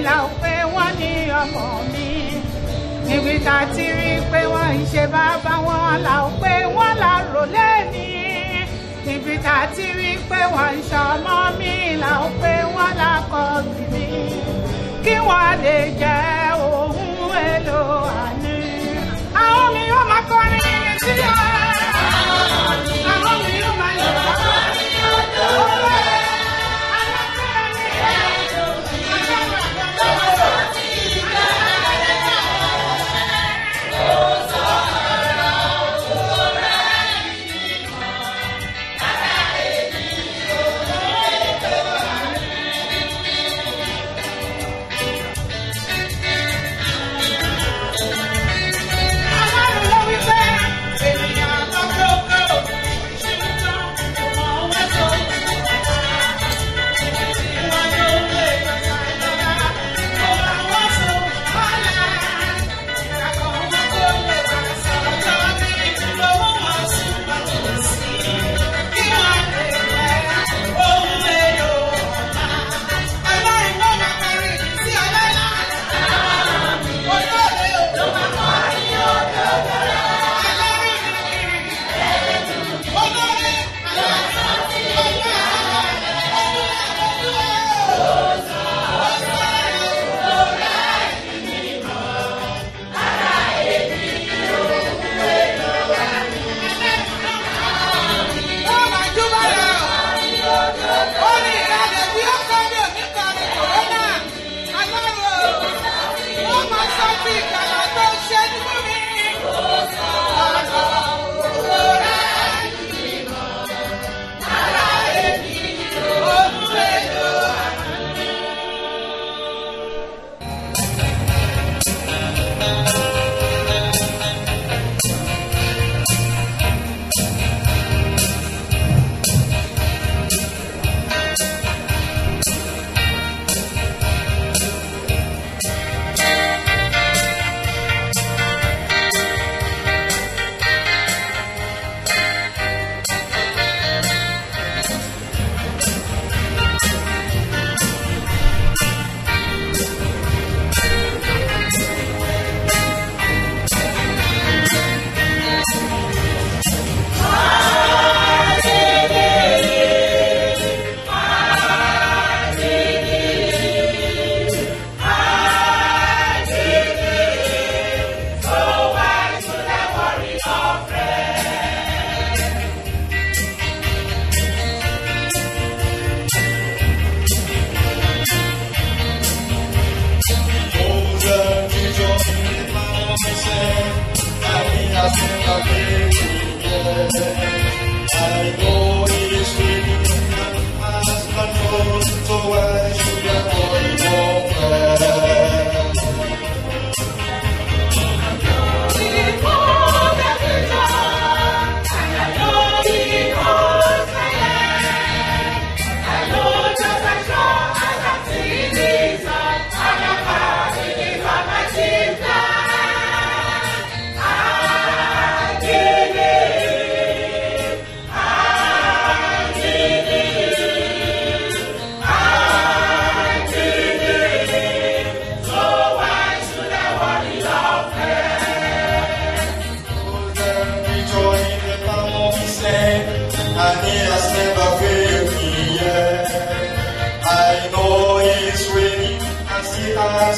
là ó pé wọ́n ní ọmọ mi. Níbi tá a ti rí pé wọ́n ń ṣe bàbá wọn là ó pé wọ́n lárò lẹ́ni. Níbi tá a ti rí pé wọ́n ń ṣọmọ mi là ó pé wọ́n lákọ̀ọ́bí mi. Kí wọ́n lè jẹ́ ohun èlò àní. Àwọn mi yóò máa kọrin sí ọ. Àwọn mi yóò máa yọ̀ ọ́.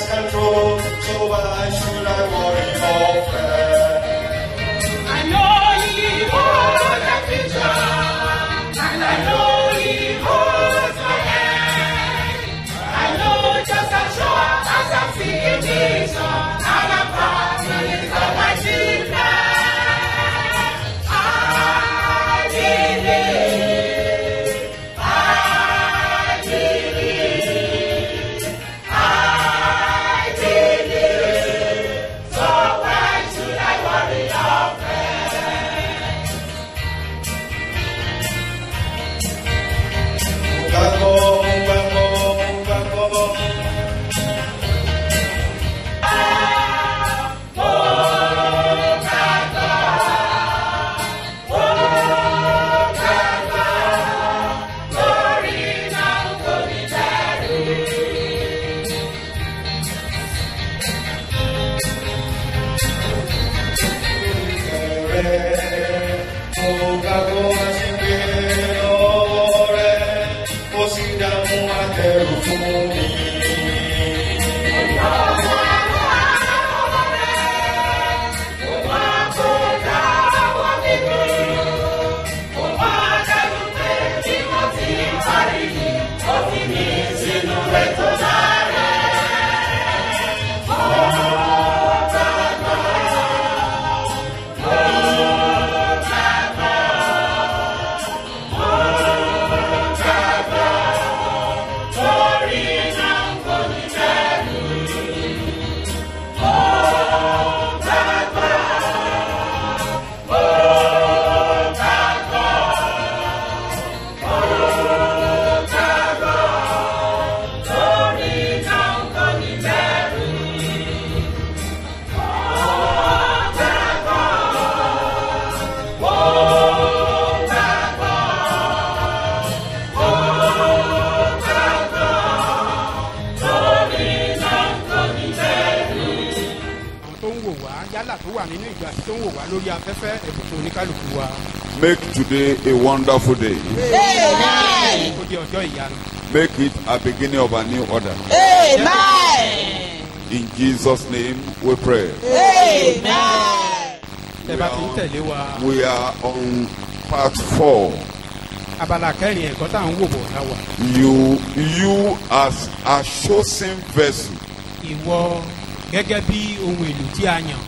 Control, so why should I worry or fear? I know He holds the future, and I know He holds my hand. I know just as sure as I'm seeing Jesus, and I'm promised of my children. I believe, I believe, I believe. So why should I àlàáfíà tó wà nínú ìjọ àti tó ń wò wá lórí afẹ́fẹ́ ẹ̀bùkún oníkálukú wa. Make today a wonderful day. Amen. Ó di ọjọ́ ìyanu. Make it a beginning of a new order. Amen. In Jesus' name we pray. Amen. Ẹ bá ti ń tẹ̀lé wa. We are on part 4. Abala kẹrin ẹ̀kọ́ tá à ń wò bọ̀ láwà. You as a chosen vessel Ìwọ gẹ́gẹ́ bí ohun èlò tí a yàn.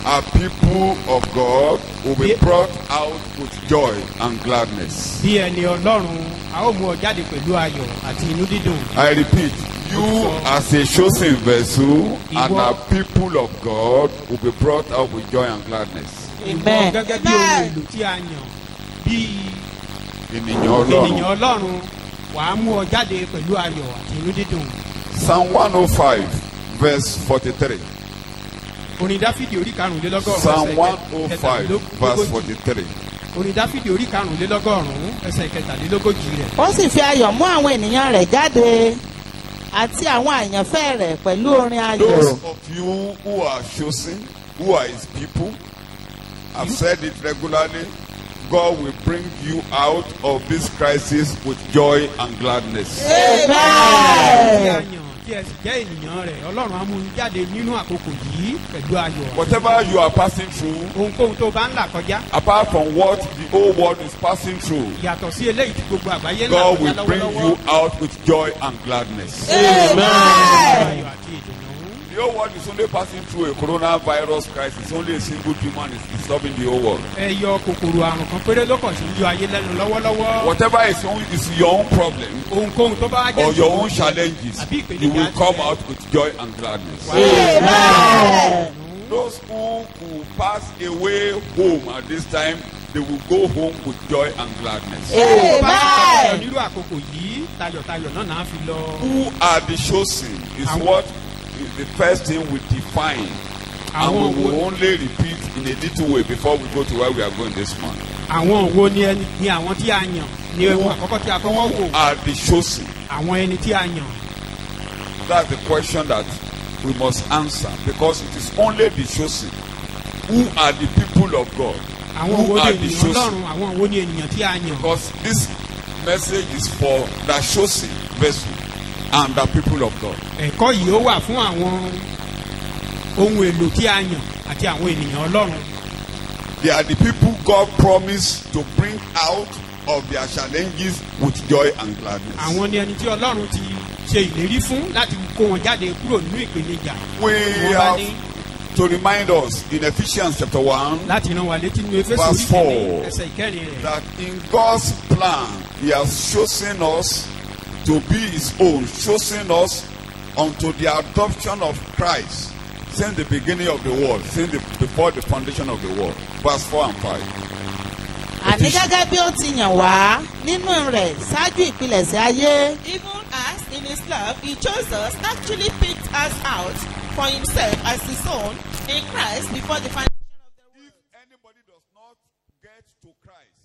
are people of God will be brought out with joy and gladness. Bí ẹni Ọlọ́run, a ó mú ọ jáde pẹ̀lú ayọ̀ àti inú dídùn. I repeat, you as a chosen vessel and a people of God will be brought out with joy and gladness. Ìwọ gẹ́gẹ́ bí ohun èlò tí a yàn bí Ènìyàn ènìyàn Ọlọ́run. Ọlọ́run, wàá mú ọ jáde pẹ̀lú ayọ̀ àti inú dídùn. Psalm 105 verse 43. Orin Dáfídì orí karùnlélọ́gọ́rùn-ún Psalm ẹsẹ̀ 105 verse 43. Orin Dáfídì orí karùnlélọ́gọ́rùn-ún ẹsẹ̀ kẹtàlélógójì rẹ̀. Ó sì fi ayọ̀ mú àwọn ènìyàn rẹ̀ jáde àti àwọn àyànfẹ́ rẹ̀ pẹ̀lú orin ayọ̀. Those of you who are chosen, who are his people, I've said it regularly, God will bring you out of this crisis with joy and gladness. Tí a Amen. yàn tí ẹ sì jẹ́ ènìyàn rẹ̀, Ọlọ́run á mú yín jáde nínú àkókò yìí pẹ̀lú ayọ̀. Whatever you are passing through, Ohunkóhun tó bá ń là kọjá, apart from what the whole world is passing through, yàtọ̀ sí eléyìí tí gbogbo àgbáyé ń là God kọjá will bring lọ́wọ́lọ́wọ́. you out with joy and gladness. Amen. Ayọ̀ àti ìdùnnú. The whole world is only passing through a coronavirus crisis. Only a single demon is disturbing the whole world. Ẹyọ kòkòrò àrùn kan péré ló kàn sí yọ ayé lẹ́nu lọ́wọ́lọ́wọ́. Whatever is your own problem Ohunkóhun tó bá jẹ́ or your ìṣòro own challenges, àbí you will ìpèníjà come tirẹ̀. out with joy and gladness. Amen. Those who will pass away home at this time, they will go home with joy and gladness. Tó bá sì padà Amen. nírú àkókò yìí, tayọ̀tayọ̀ náà náà fi lọ. Who are the chosen is what is the first thing we define. And we Àwọn will wo only repeat in a little way before we go to where we are going this month. àwọn wo ni ẹni ni àwọn tí a yàn ní ohun àkọ́kọ́ tí a kọ́kọ́ wò. Are the chosen? Àwọn ẹni tí a yàn. That's the question that we must answer, because it is only the chosen who are the people of God. Àwọn Who wo are ni the ènìyàn chosen? Ọlọ́run, àwọn wo ni ènìyàn tí a yàn. Because this message is for the chosen vessel and the people of God. Ẹ̀kọ́ yìí ó wà fún àwọn ohun èlò tí a yàn àti àwọn ènìyàn Ọlọ́run. They are the people God promised to bring out of their challenges with joy and gladness. Àwọn ni ẹni tí Ọlọ́run ti ṣe ìlérí fún láti kó wọn jáde kúrò nínú ìpèníjà. We Wọ́n bá ní have to remind us in Ephesians chapter 1 láti rán wa létí nínú Éfésù Verse orí 4. kìíní ẹsẹ̀ ìkẹrin rẹ̀. that in God's plan, He has chosen us to be His own, chosen us unto the adoption of Christ since the beginning of the world, before the foundation of the world. Verse 4 and 5. Àní gẹ́gẹ́ bí ó ti yàn wá nínú rẹ̀ ṣáájú ìpilẹ̀ṣẹ̀ ayé. Even as in his love he chose us, actually picked us out for himself as his own in Christ before the foundation of the world. If anybody does not get to Christ,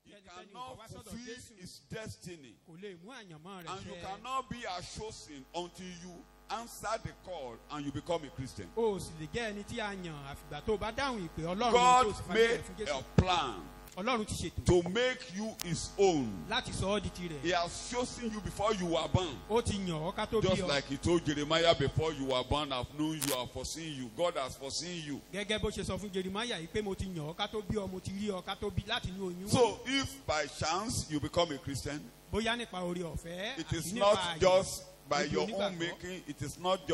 he cannot fulfill his destiny. Kò lè mú àyànmọ́ rẹ̀ And you ṣẹ. cannot be a chosen until you answer the call and you become a Christian. O sì lè jẹ́ ẹni tí a yàn àfìgbà tó bá dáhùn ìpè Ọlọ́run God tó sì fàyè made rẹ̀ fún Jésù. a plan Ọlọ́run ti ṣètò to make you His own. láti sọ ọ́ di tirẹ̀. He has chosen you before you were born. Ó ti yàn ọ́ ká tó bí Just ọ. like He told Jeremiah, before you were born, I've known you, I've foreseen you. God has foreseen you. Gẹ́gẹ́ bó ṣe sọ fún Jeremáyà yìí pé mo ti yàn ọ́ ká tó bí ọ, mo ti rí ọ ká tó bí láti inú oyún. So if by chance you become a Christian, Bóyá nípa oore ọ̀fẹ́ it àbí is nípa not àyè. just by Ojú your own onígbàgbọ́. making. It is not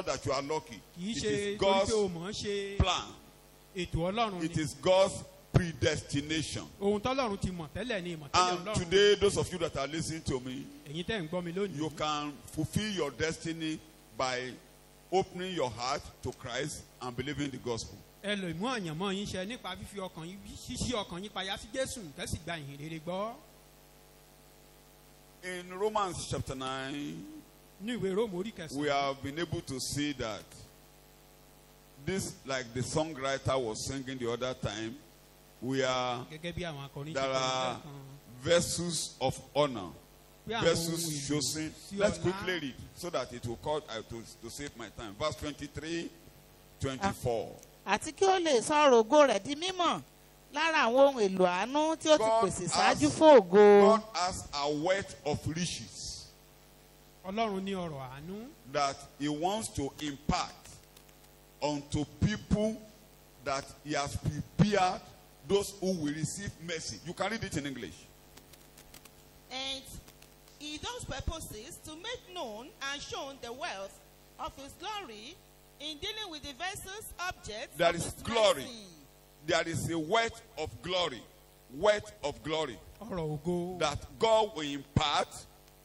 that you are lucky. Kì í It ṣe is torí pé o God's mọ̀ ọ́n ṣe plan. ètò Ọlọ́run It ni. is God's predestination. Ohun tọ́lọ́run ti mọ̀ tẹ́lẹ̀ ni ìmọ̀tẹ́lẹ̀ And Ọlọ́run. today, those of you that are listening to me, Ẹ̀yin tẹ́ ń gbọ́ mi lónìí. you can fulfill your destiny by opening your heart to Christ and believing the gospel. Ẹ lè mú àyànmọ́ yín ṣẹ nípa fífi ọkàn yín ṣíṣí ọkàn yín payá sí Jésù kẹ́sì gba ìhìn rere gbọ́. In Romans chapter 9, Ní ìwé Róòmù orí kẹsàn-án. we have been able to see that this, like the songwriter was singing the other time, we are, Gẹ́gẹ́ bí àwọn akọrin there ṣe kọrin are lẹ́ẹ̀kan. vessels of honor, Pé àwọn vessels ohun èlò chosen. sí Let's ọlá. quickly read so that it will cut to save my time. Verse 23. 24. àti kí ó lè sọ̀rọ̀ ògo rẹ̀ di mímọ̀ lára àwọn ohun èlò àánú tí ó ti God pèsè has- ṣáájú fún ògo. God has a wealth of riches ọlọ́run ní ọrọ̀ àánú that he wants to impart unto people that he has prepared, those who will receive mercy. You can read it in English. And he does purposes to make known and shown the wealth of his glory in dealing with the vessels objects There of is his glory. mercy. There is a wealth of glory, wealth of glory ọrọ̀ ògo that God will impart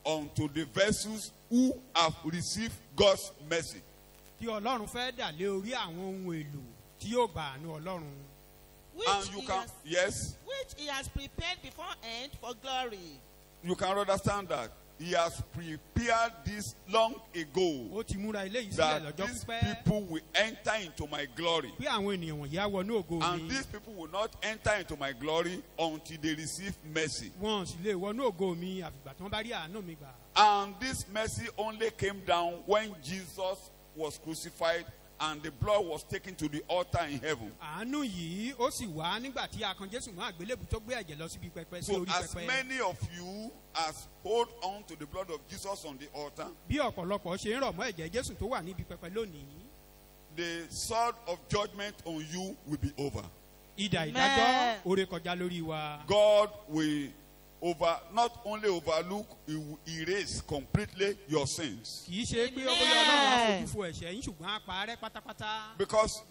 unto the vessels who have received God's mercy. tí ọlọ́run fẹ́ dà lé orí àwọn ohun èlò tí yóò gba àánú ọlọ́run. Which, And you he can, has, yes, which he has prepared beforehand for glory. you can understand that. He has prepared this long ago ó ti múra ilé yìí sílẹ̀ that lọ́jọ́ these pípẹ́ people will enter into my glory. bí àwọn ènìyàn wọ̀nyí á wọnú ògo And mi these people will not enter into my glory until they receive mercy. wọn ò sì lè wọnú ògo mi àfìgbà tí wọ́n bá rí àánú mi gbà. And this mercy only came down when Jesus was crucified and the blood was taken to the altar in heaven. àánú yìí ó sì wá nígbà tí a kan Jésù mọ́ àgbélébù tó gbé ẹ̀jẹ̀ lọ síbi pẹpẹ sí So orí as pẹpẹ. many of you as hold on to the blood of Jesus on the altar, bí ọ̀pọ̀lọpọ̀ ṣe ń rọ̀ mọ́ ẹ̀jẹ̀ Jésù tó wà níbi pẹpẹ lónìí the sword of judgment on you will be over. idà Amen. ìdájọ́ oore kọjá lórí wa. God will not only overlook, he will erase completely your sins. kì í ṣe pé ó bóyá ọlọ́run á fojú fo ẹ̀ṣẹ̀ yín ṣùgbọ́n á parẹ́ pátápátá. Because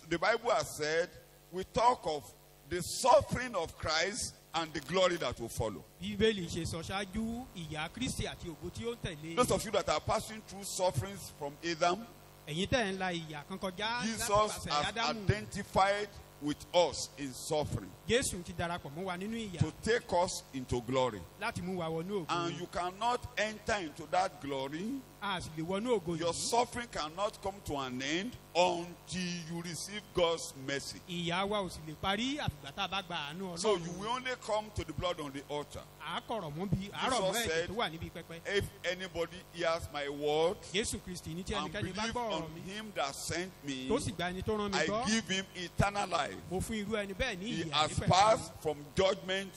the Bible has said, we talk of the suffering of Christ and the glory that will follow. bíbélì ṣe sọ ṣáájú ìyà Kristi àti ògo tí ó ń tẹ̀lé. Those of you that are passing through sufferings from Adam, ẹ̀yin tẹ̀ ń la ìyà kan kọjá Jesus láti pàṣẹ has Ádámù. identified with us in suffering Jésù ti darapọ̀ mọ́ wa nínú ìyà to take us into glory. láti mú wa wọnú ògo. And you cannot enter into that glory. a sì lè wọnú ògo Your yìí. suffering cannot come to an end until you receive God's mercy. ìyà wa ò sì lè parí àfìgbà tá a bá gba àánú So you ọlọ́run. will only come to the blood on the altar. àárọ̀ mọ́ ẹ̀jẹ̀ said, tó wà níbi pẹpẹ. If anybody hears my word Jésù Kristi ní tí and ẹnikẹ́ni bá believe gbọ́ ọ̀rọ̀ on mi him that sent me, tó sì gba ẹni tó rán mi I gbọ́. give him eternal life. mo fún irú ẹni bẹ́ẹ̀ ní He ìyà has nípẹ̀kun. passed from judgment.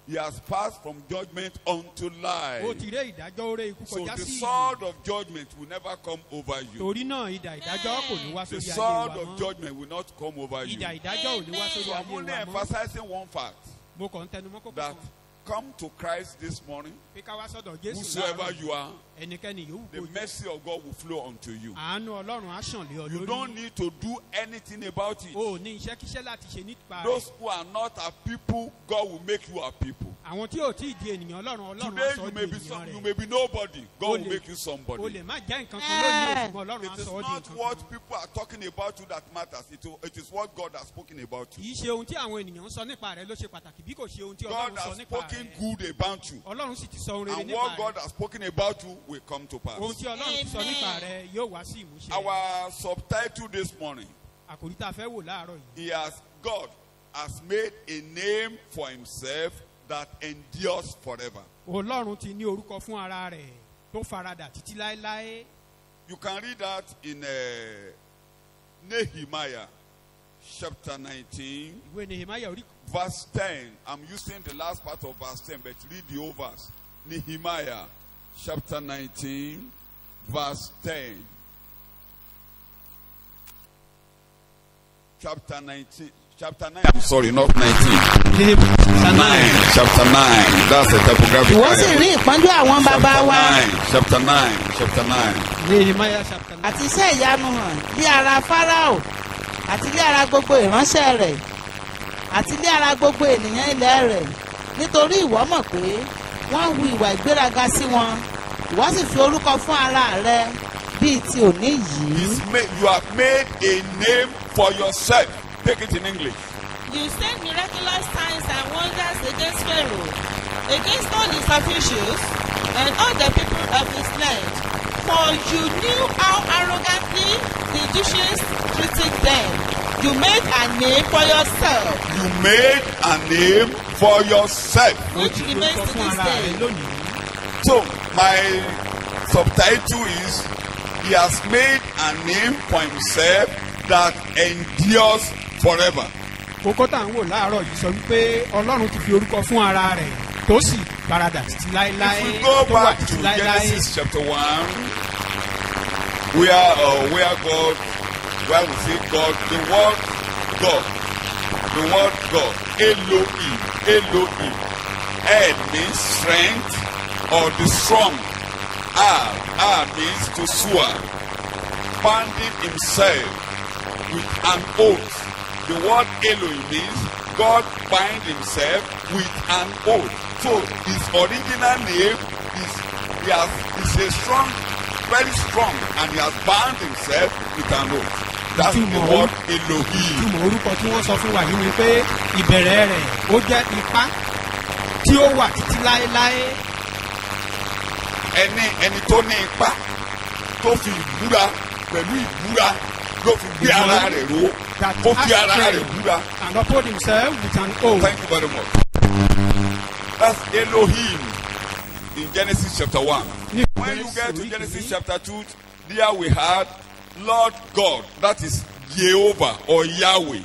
He has passed from judgment unto ó life. ti ré ìdájọ́ oore ikú So kọjá the sí sword of judgment will never come over you. torí náà idà ìdájọ́ kò ní wá The sórí ayé sword wa of mọ́. judgment will not come over you. idà ìdájọ́ ò ní wá sórí So I'm ayé only wa mọ́. emphasizing one fact, mo kàn ń tẹnumọ́ kókó that kan come to Christ this morning, pé ká wá sọ́dọ̀ Jésù whosoever láàárọ̀ you are, ẹnikẹ́ni yòówù the kó jẹ́. mercy of God will flow unto you. àánú ọlọ́run á ṣàn lé ọ You don't lórí. need to do anything about it. o ò ní iṣẹ́kíṣẹ́ láti ṣe nípa rẹ̀. Those who are not a people, God will make you a people. àwọn tí ò tí ì di ènìyàn ọlọ́run á Today sọ you ọ́ may di be ènìyàn you rẹ̀. may be nobody. God O will lè- make you o somebody. lè má jẹ́ nǹkan kan lónìí ṣùgbọ́n ọlọ́run á It is sọ ọ́ di not nǹkan what kan. people are talking about you that matters. It is what God has spoken about kì you. í ṣe ohun tí àwọn ènìyàn ń sọ nípa rẹ̀ ló ṣe pàtàkì bí kò ṣe ohun tí God ọlọ́run sọ has nípa spoken rẹ̀. good about you. ọlọ́run sì ti sọ ohun rere And nípa what God rẹ̀. has spoken about you will come to pass. ohun tí ọlọ́run ti sọ Amen. nípa rẹ̀ yóò wá sí ìmúṣẹ. Our subtitle this morning, àkòrí tá a fẹ́ wò láàárọ̀ yìí. God has made a name for himself that endures forever. ọlọ́run ti ní orúkọ fún ara rẹ̀ tó faradà títí láéláé. You can read that in Nehemiah chapter 19, ìwé Nehemiah orí verse 10. I'm using the last part of verse 10, but read the whole verse. Nehemiah chapter 19, verse 10. Chapter 19. Chapter 9. I'm sorry, not 19. 9. Chapter 9. That's a typographical ìwọ sì error. rí ìpọ́njú àwọn bàbá wa Chapter 9. Chapter 9. Nehemiah chapter 9. àti iṣẹ́ ìyanu hàn lé ara Fáráò àti lé ara gbogbo ìránṣẹ́ rẹ̀ àti lé ara gbogbo ènìyàn ilẹ̀ rẹ̀ nítorí ìwọ mọ̀ pé wọ́n hu ìwà ìgbéraga sí wọn ìwọ sì fi orúkọ fún ara rẹ bíi ti òní yìí. You have made a name for yourself. Take it in English. You sent miraculous signs and wonders against Pharaoh, against all his officials, and all the people of his land. For you knew how arrogantly the Egyptians treated them. You made a name for yourself, You made a name for yourself. which Ó ti remains orúkọ to fún this ara rẹ̀ day. lónìí. So, my subtitle is, He has made a name for himself that endures forever. kókó tá à ń wò láàárọ̀ yìí sọ wípé ọlọ́run ti fi orúkọ fún ara rẹ̀ tó sì paradà títí láéláé If we go tó wà back to títí láéláé. Genesis chapter 1, where we say God, the word God, Elohim, El means strength or the strong. Ar means to swear, binding himself with an oath. The word Elohim means God bind himself with an oath. So his original name is a strong, very strong, and he has bound himself with an oath. That's the word Elohim. ìtumọ̀ orúkọ tí wọ́n sọ fún wa yìí ni pé ìbẹ̀rẹ̀ rẹ̀ ó jẹ́ ipá tí ó wà títí láéláé. ẹni tó ní ipá tó fi ìbúra pẹ̀lú ìbúra ló fi gbé ara rẹ̀ ró ó fi ara rẹ̀ búra. and uphold himself with an oath. Thank you very much. That's Elohim in Genesis chapter 1. When you get to Genesis chapter 2, there we had Lord God, that is Jehovah or Yahweh.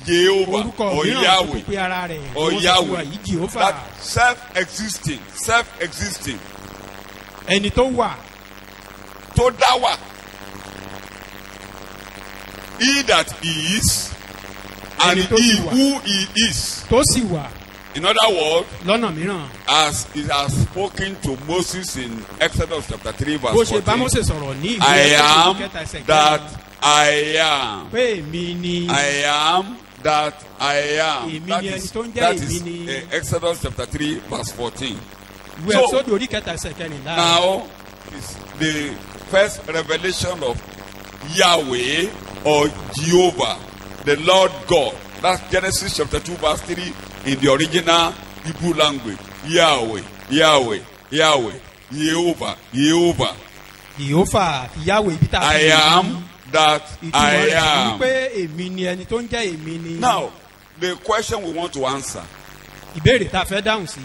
Jehovah or Yahweh or Yahweh. That self-existing. ẹni tó wà. Tó dá wà. He that is and he who he is. Tó sì wà. In other words, lọ́nà mìíràn. as he has spoken to Moses in Exodus chapter 3 verse 14. bó ṣe bá Mósè sọ̀rọ̀ ní ìwé I am that I am. pé èmi ni. I am that I am. èmi ni ẹni tó ń jẹ́ èmi ni. That is Exodus chapter 3 verse 14. ìwé Ẹ́kísódù orí kẹta ẹsẹ̀ kẹrìnlá. Now is the first revelation of Yahweh or Jehovah, the Lord God. That's Genesis chapter 2 verse 3 in the original Hebrew language. Yahweh, Yahweh, Yahweh, Jehovah, Jehovah. Jehovah, Yahweh, ibi tá a I am that I am. pé èmi ni ẹni tó ń jẹ́ èmi ni. Now, the question we want to answer. ìbéèrè tá a fẹ́ dáhùn sí.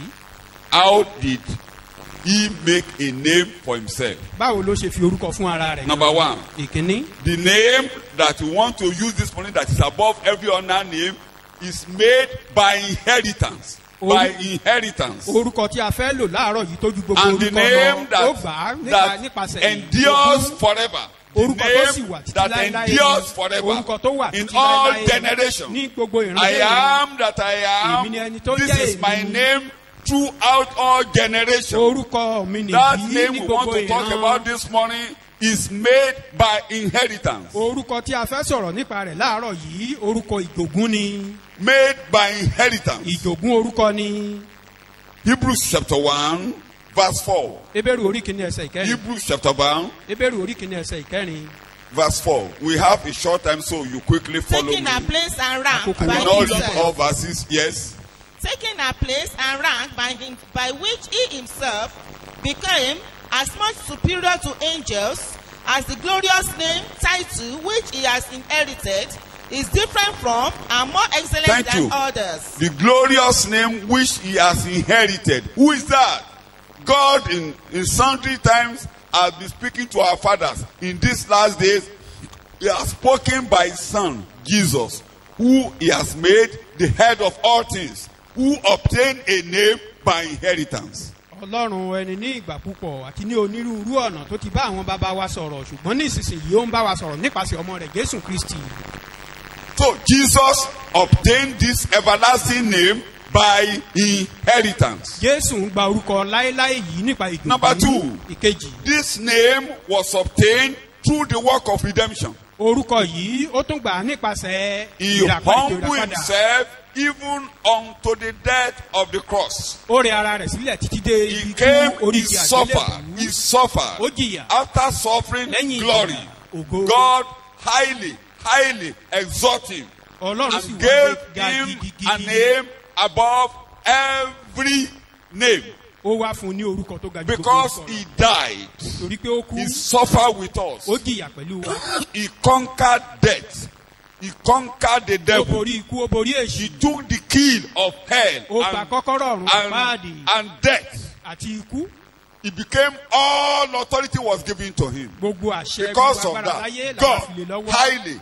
How did he make a name for himself? báwo ló ṣe fi orúkọ fún ara rẹ̀. Number one. ìkíní. The name that we want to use this morning that is above every other name is made by inheritance. By inheritance. orúkọ tí a fẹ́ lò láàárọ̀ yìí tó ju gbogbo And the orúkọ name lọ ó gbà á nípasẹ̀ endures forever. The orúkọ tó sì wà name títí that láéláé endures forever orúkọ tó wà in títí all láéláé generations. ní gbogbo I ìránṣẹ́ am that I èmi ni ẹni tó am. ń This jẹ́ is my èmi. name throughout all generations. orúkọ mi That nìyí name ní we want gbogbo to talk about ìran. this morning is made by inheritance. orúkọ tí a fẹ́ sọ̀rọ̀ nípa rẹ̀ láàárọ̀ yìí orúkọ ìjogún ni. Made by inheritance. ìjogún orúkọ ni. Hebrews chapter 1 verse 4. Hébérù orí kìíní ẹsẹ̀ ìkẹrin. Hebrews chapter 1 Hébérù orí kìíní ẹsẹ̀ ìkẹrin. verse 4. We have a short time, so you quickly follow Taking me. a place and rank I I by will not read himself. all verses. Yes. Taking a place and rank by which he himself became as much superior to angels as the glorious name title which he has inherited is different from and more excellent Thank than you. others. The glorious name which he has inherited. Who is that? God in sundry times has been speaking to our fathers. In these last days, he has spoken by his son, Jesus, who he has made the head of all things, who obtained a name by inheritance. Ọlọ́run ẹni ní ìgbà púpọ̀ àti ní onírúurú ọ̀nà tó ti bá àwọn bàbá wa sọ̀rọ̀ ṣùgbọ́n ní ìsinsìnyí ó ń bá wa sọ̀rọ̀ nípasẹ̀ ọmọ rẹ̀ Jésù Kristi. So Jesus obtained this everlasting name by inheritance. Jésù ń gba orúkọ láéláé yìí nípa ìjogún. Number 2. ìkejì. This name was obtained through the work of redemption. orúkọ yìí ó tún gbà á nípasẹ̀ He ìràpadà. humbled himself even unto the death of the cross. ó rẹ ara rẹ̀ sílẹ̀ títí dé He ibi came, tí orí he ti suffered, àgbélébùú. he suffered. ó jìyà. After suffering lẹ́yìn glory, ìjìyà ògo. God highly exalted him Ọlọ́run sì and wá gave ga him a gidigidi. name above every name ó wá fún un ní orúkọ tó ga jù gbogbo because orúkọ he lọ. died. torí pé ó kú He suffered with us. ó jìyà pẹ̀lú wa. He conquered death. He conquered the ó devil. borí ikú ó borí He èṣù. took the key of hell ó gba kọ́kọ́rọ́ ọ̀run àpáàdì and death. àti ikú. He became, all authority was given to him. gbogbo àṣẹ Because gbogbo of agbára láyé that, làwọn fi lè God lọ́wọ́.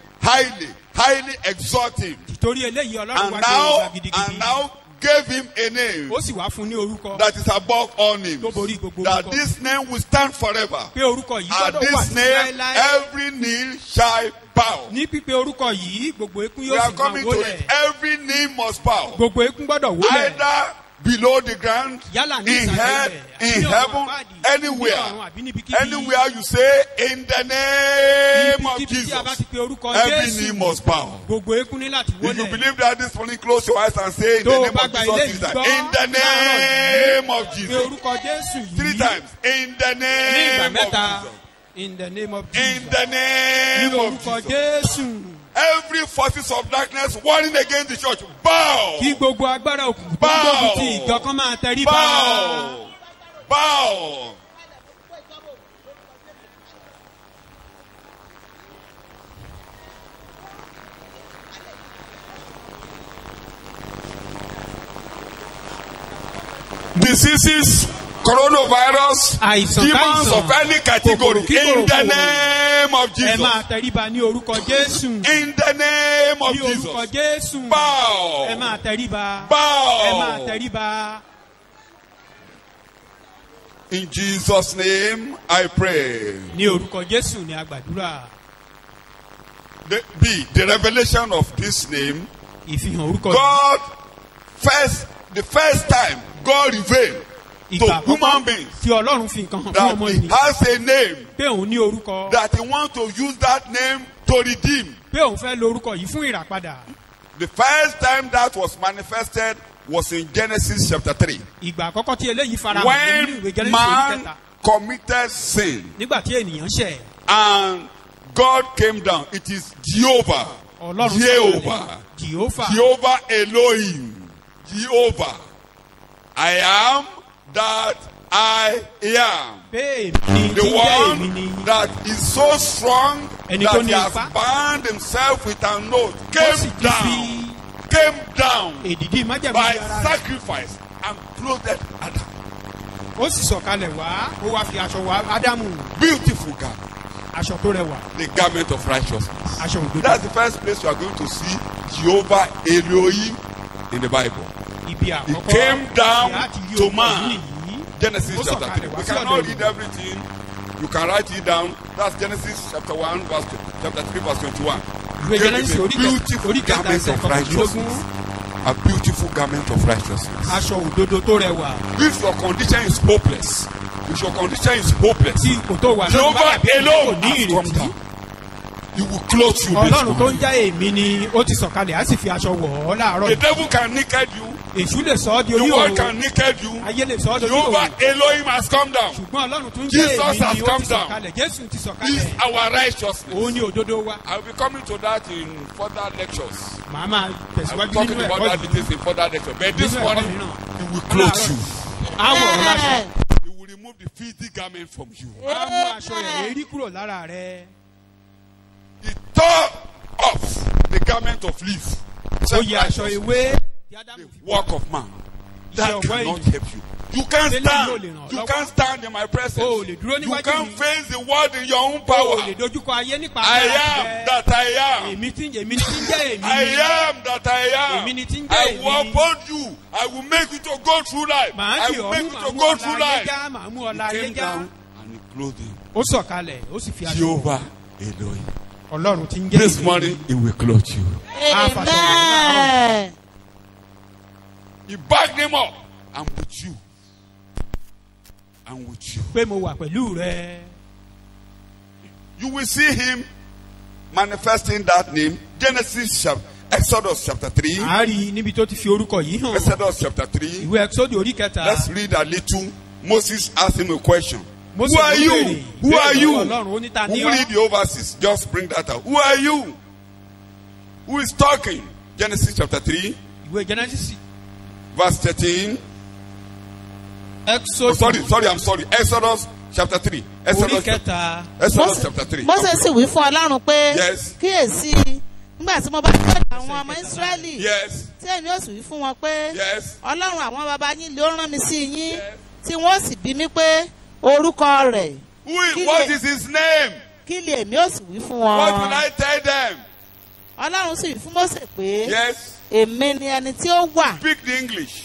highly exalt him. torí eléyìí ọlọ́run And wá gbé ọgbà now gidigidi. gave him a name ó sì wá fún ní orúkọ that is above all names. tó borí gbogbo That orúkọ. this name will stand forever. pé orúkọ yìí At gbọ́dọ̀ wà this sí name, láéláé. every knee shall bow. ní pípe orúkọ yìí gbogbo ekún We yóò are sì máa coming to wólẹ̀. it. Every knee must bow. gbogbo ekún gbọ́dọ̀ wólẹ̀. Either below the ground, yálà ní in ìsàlẹ̀ in ní ọ̀run heaven, àpáàdì, ní anywhere. ọ̀run àbí níbikíbi. Anywhere you say, in the name of Ibikíbi tí a bá Jesus, ti pe orúkọ every Jésù, knee must bow. gbogbo ekún ní láti If you wólẹ̀. believe that this morning, close your eyes and say, in Tó the o name bá of gba Jesus, ilé this yìí time. gbọ́, In the name of pe Jesus. orúkọ Jésù yìí 3 times. In the ní ìgbà name of mẹ́ta. Jesus. in the name of In Jesus. the ní name of orúkọ Jesus. Jésù. Every forces of darkness warring against the church, bow. kí gbogbo agbára òkùnkùn tó ń Bow. gbógun ti ìjọ kan máa tẹríba. Bow. Bow. Diseases, coronavirus, Àìsàn demons káìsàn, of any category, kòkòrò in the kíkorò. name of ẹ máa Jesus. tẹríba ní orúkọ Jésù. In the name of ní orúkọ Jesus. Jésù. Bow. ẹ máa tẹríba. ẹ máa Bow. tẹríba. In Jesus' name, I pray. ní orúkọ Jésù ni a gbàdúrà. The revelation of this name, ìfihàn orúkọ God, the first time God revealed to ìgbà human àkọ́kọ́ beings tí Ọlọ́run fi nǹkan hàn fún that ọmọ He ènìyàn has a name, pé òun ní orúkọ that He wants to use that name to redeem. pé òun fẹ́ lo orúkọ yìí fún ìràpadà. The first time that was manifested was in Genesis chapter 3. ìgbà àkọ́kọ́ tí eléyìí fara hàn nínú ìwé When Genesis orí man kẹta committed sin nígbà tí ènìyàn ṣẹ̀ and God came down, it is Jehovah. Ọlọ́run Jehovah. Jehovah Jehovah Elohim. Jehovah. I am that I am. pé èmi ni The tí ń jẹ́ èmi ni one that is so strong Ẹni tó that ní he has ipá. bound himself with an oath. ó sì Came ti down fi èdìdí májẹ̀mú by sí ara rẹ̀. sacrifice and clothed Adam. ó sì sọ̀kalẹ̀ wá ó wá fi aṣọ wá Ádámù Beautiful garment. aṣọ tó rẹwà The garment of righteousness. aṣọ òdodo. That's the first place you are going to see Jehovah Elohim in the Bible. ibi He àkọ́kọ́ came down tí a ti rí to orúkọ man. yìí nìyí. Genesis Ó chapter 3. sọ̀kalẹ̀ wá We sí cannot ọ̀dọ̀ read ènìyàn. everything. You can write it down. That's Genesis chapter 1, chapter 3, verse 21. ìwé Genesis A orí beautiful kẹta garment ẹsẹ̀ of kọkànlélógún righteousness. A beautiful garment of righteousness. aṣọ òdodo tó rẹwà If your condition is hopeless, if your condition is hopeless, tí ipò tó wà lọ́dún Jehovah kò alone ní has come ìrètí. down. He will clothe you this Ọlọ́run tó ń morning. já èmi ni ó ti sọ̀kalẹ̀ á sì fi aṣọ wọ̀ ọ́ láàárọ̀ The yìí. devil can naked you. èṣù lè sọ ọ́ di The world oníhòòhò can naked you. ayé lè sọ ọ́ di Jehovah oníhòòhò Elohim has come down. ṣùgbọ́n Ọlọ́run tó ń já Jesus èmi has ni ó come ti down. sọ̀kalẹ̀ Jésù ti He is sọ̀kalẹ̀ our righteousness. òun ni òdodo wa. I'll be coming to that in further lectures. màá máa I'll tẹ̀síwájú be talking nínú about ẹ̀kọ́ that yìí. details in further lectures. But this Nínú ẹ̀kọ́ morning, mìíràn. He will clothe you. Á wọ̀ ọ́ láṣọ. He will remove the filthy garment from you. Á mú aṣọ rẹ̀ èrí kúrò lára rẹ̀. He tore off the garment of leaf. ó yẹ aṣọ ewé. The work of man. That Iṣẹ́ ọwọ́ cannot ènìyàn. help you. You can't Eléyìí ò stand. lè ràn ọ́ You lọ́wọ́. can't stand in my presence. O ò lè dúró You níwájú can't mi. face the world in your own o ò power. lè dojúkọ ayé nípa I agbára am rẹ̀. that I am. èmi tí ń jẹ́ èmi I ni. am that I am. Èmi ni tí ń jẹ́ I will èmi. uphold you. I will make you to go through life. màá I dì will ọ́ make mú you màá to mú go ọ̀la through ayé life. já màá mú ọ̀la He ayé came já. down and he clothed him. ó sọ̀kalẹ̀ ó sì fi aṣọ. Jehovah Elohim. Ọlọ́run tí ń jẹ́ This èmi. morning he will clothe you. Amen. He backed him up. I'm with you. I'm with you. pé mo wà pẹ̀lú rẹ. You will see him manifesting that name. Exodus chapter 3. à á rí i níbi tó ti fi orúkọ yìí hàn. Exodus chapter 3. ìwé Ẹ́kísódù orí kẹta. Let's read a little. Moses asked him a question. Mósè Who are ló you? béèrè Who are ìbéèrè you? lọ́wọ́ Ọlọ́run, ó ní ta ni Who ọ́? read the overseas? Just bring that out. Who are you? Who is talking? Genesis chapter 3, ìwé Genesis. verse 13. Ẹ́kísódù I'm sorry. Exodus chapter 3. orí kẹta. Exodus chapter 3. Mósè sì wí fún Ọlọ́run pé Yes. kíyèsí nígbà tí mo bá gbọ́dọ̀ àwọn ọmọ Ísírẹ́lì Yes. tí èmi ó sì wí fún wọn pé Yes. Ọlọ́run àwọn baba yín ló rán mi sí yín tí wọ́n sì bí mi pé orúkọ rẹ̀ What is his name? kí lè èmi ó sì wí fún What wọn. will I tell them? ọlọ́run sì wí fún Mósè pé Yes. èmi ni ẹni tí ó wà. Speak the English.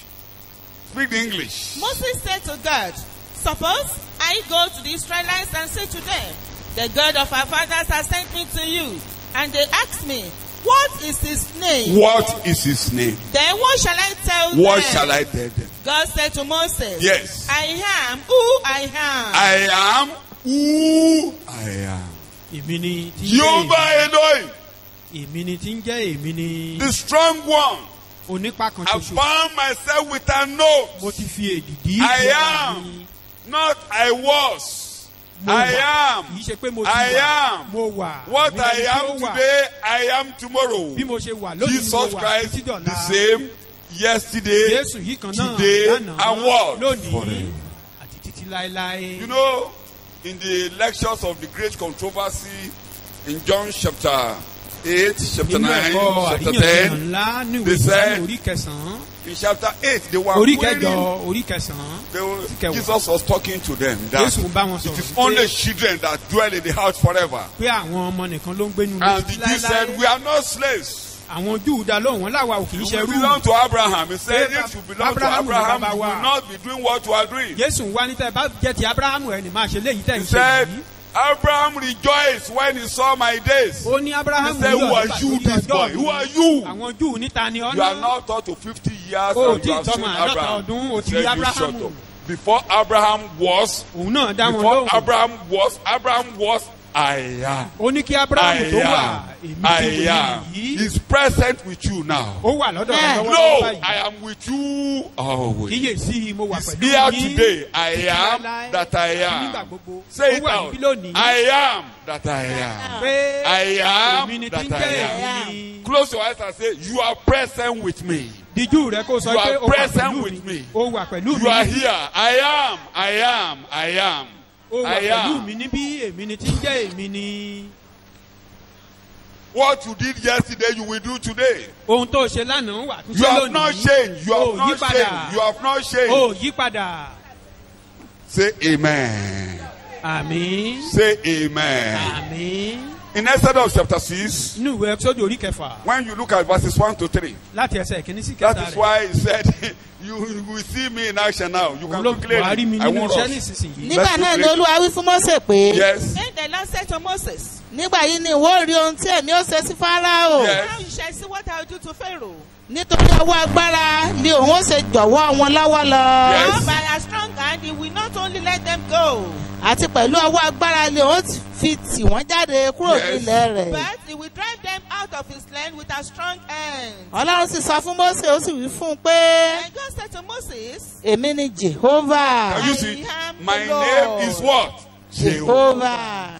Speak the English. Moses said to God, suppose I go to the Israelites and say to them, the God of our fathers has sent me to you. And they ask me, what is his name? What is his name? Then what shall I tell them? What shall I tell them? God said to Moses, Yes. I am who I am. I am who I am. èmi ni tí ń jẹ́ Jehovah Elohim, èmi ni tí ń jẹ́ èmi ni the strong one. onípa kan I ṣoṣo. found myself with an mo oath. ti fi èdìdí I ìjọba am, mi. not I was. Mo I wà. am. kì í ṣe pé mo ti I wà. am. mo wà. What Mi I lẹni tí ó am wà. today, I am tomorrow. bí mo ṣe wà lónìí ni mo Jesus wà Christ, títí dọ̀la. the same yesterday, Jésù yìí kan náà today, lánàá and what? lónìí Forever. àti títí láéláé. You know, in the lectures of the great controversy in John chapter 8, chapter nínú 9, ẹ̀kọ́ chapter àríyànjiyàn 10, ńlá ní ìwé they said- ìsáyẹ̀ orí kẹsàn-án in chapter 8, they were orí querying, kẹjọ orí kẹsàn-án kẹwàá. Jesus was talking to them that Jésù ń bá wọn it sọ̀rọ̀ is wípé- only children that dwell in the house forever. pé àwọn ọmọ nìkan ló ń gbénu And lórí the Jews said, we are not slaves. àwọn Júù dá lóhùn wọn láwa ò kì í We ṣerú. belong to Abraham. He said, Pé if you belong to Abraham ni Abraham, bàbá you wa. will not be doing what you are doing. Jésù ń wá ní tẹ́ bá jẹ́ ti Ábúráhámù ẹ̀ ní máa ṣe léyìí tẹ̀ He ń ṣe said, yìí. Abraham rejoiced when he saw my days. ó ní Ábúráhámù He said, who are nígbà you, tó rí this ọjọ́ boy? mi. Who are you? àwọn Júù níta ni You are ọ̀nà. now taught to 50 years Oh, and you have tí seen ìtọ́mọ àádọ́ta Abraham. ọdún, ó He ti said, rí you shut Ábúráhámù. up. Before Abraham was, òun náà dá wọn before lóhùn. Abraham was, I am. ó ní kí Ábúráhámù tó wà èmi I tí mo am. ní yìí. He's present with you now. ó wà lọ́dọ̀ rẹ̀ No, lọ́wọ́lọ́wọ́ I báyìí. am with you always. kíyèsí mo wà He's pẹ̀lú here yín. today. I am láéláé, that I nígbà am. gbogbo. Say ó it wà out. níbí lónìí. I am that I am. pé I am èmi ni tí that ń I jẹ́ am. èmi. Close your eyes and say, you are present with me. díjú rẹ kó sọ You pé are ó wà present pẹ̀lú with mi. me. ó wà pẹ̀lú You are mi. here. I am. I am. I am. ó wà I pẹ̀lú am. mi níbí èmi ni tí ń jẹ́ èmi ni. What you did yesterday, you will do today. ohun tó ṣe lánàá wà tún You ṣe have not lónìí. changed. You Ó have yí not padà. changed. You have not changed. ó yí padà. Say amen. àmín. Say amen. àmín. In Exodus chapter 6, inú ìwé Ẹ́kísódù orí kẹfà when you look at verses 1 to 3, láti ẹsẹ̀ kìíní sí that kẹta is rẹ̀. why he said, you will see me in action now. You òun can ló quickly wàá rí mi read. I nínú won't iṣẹ́ rush. nísinsìnyí. nígbà náà ni Olúwa wí fún Mósè pé Yes. Then the Lord said to Moses, nígbà yìí ni ìwọ ó rí ohun tí èmi ó ṣe sí Fáráò. Yes. now you shall see what I will do to Pharaoh. nítorí ọwọ́ agbára ni òun ó ṣe jọ̀wọ́ wọn lọ́wọ́ lọ. Yes. Now by a strong hand, he will not only let them go, àti pẹ̀lú ọwọ́ agbára ni òun fi tì wọ́n jáde kúrò Yes. nílẹ̀ rẹ̀. but he will drive them out of his land with a strong hand. Ọlọ́run sì sọ fún Mósè ó sì wí fún un pé And God said to Moses, èmi ni Jehovah. Can you I see? am My the Lord. name is what? Jehovah.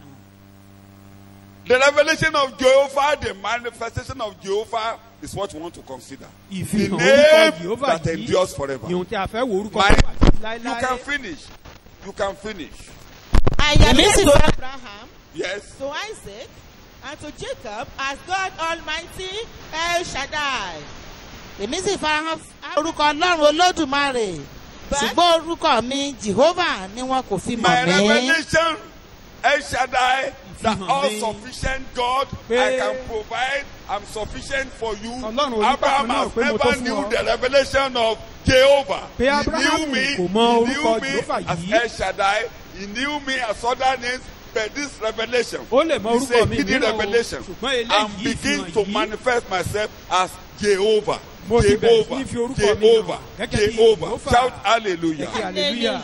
The revelation of Jehovah, the manifestation of Jehovah is what we want to consider. The ìfihàn orúkọ name Jèhófà that yìí endures forever. ìhun tí a fẹ́ wo orúkọ My- tó wà títí You can láéláé. finish. You can finish. I am Èmi sì to fẹ́- Abraham, Yes. to Isaac, and to Jacob as God Almighty El Shaddai. èmi sì farahàn orúkọ Ọlọ́run Olódùmarè ṣùgbọ́n orúkọ mi Jehovah ni wọn kò fi My mọ̀ mí. revelation, El Shaddai, the Ìfihàn mi. all-sufficient God, Pé- I can provide, I'm sufficient for you. Ọlọ́run onípàkọ́ Abraham náà has pé mo tó never fún knew ọ. the revelation of Jehovah. Pé He Abrahamu knew me, kò mọ he orúkọ knew me Jèhófà as yìí. El Shaddai, he knew me as other names, but this revelation ó lè mọ is orúkọ a mi hidden mìíràn o revelation. ṣùgbọ́n And eléyìí begin ìfihàn to yìí manifest myself as Jehovah. Mo ti bẹ̀rẹ̀ sí Jehovah, ní fi orúkọ mi hàn Jehovah, gẹ́gẹ́ bí Jehovah. Jèhófà. Shout hallelujah. Ẹ kí hallelujah.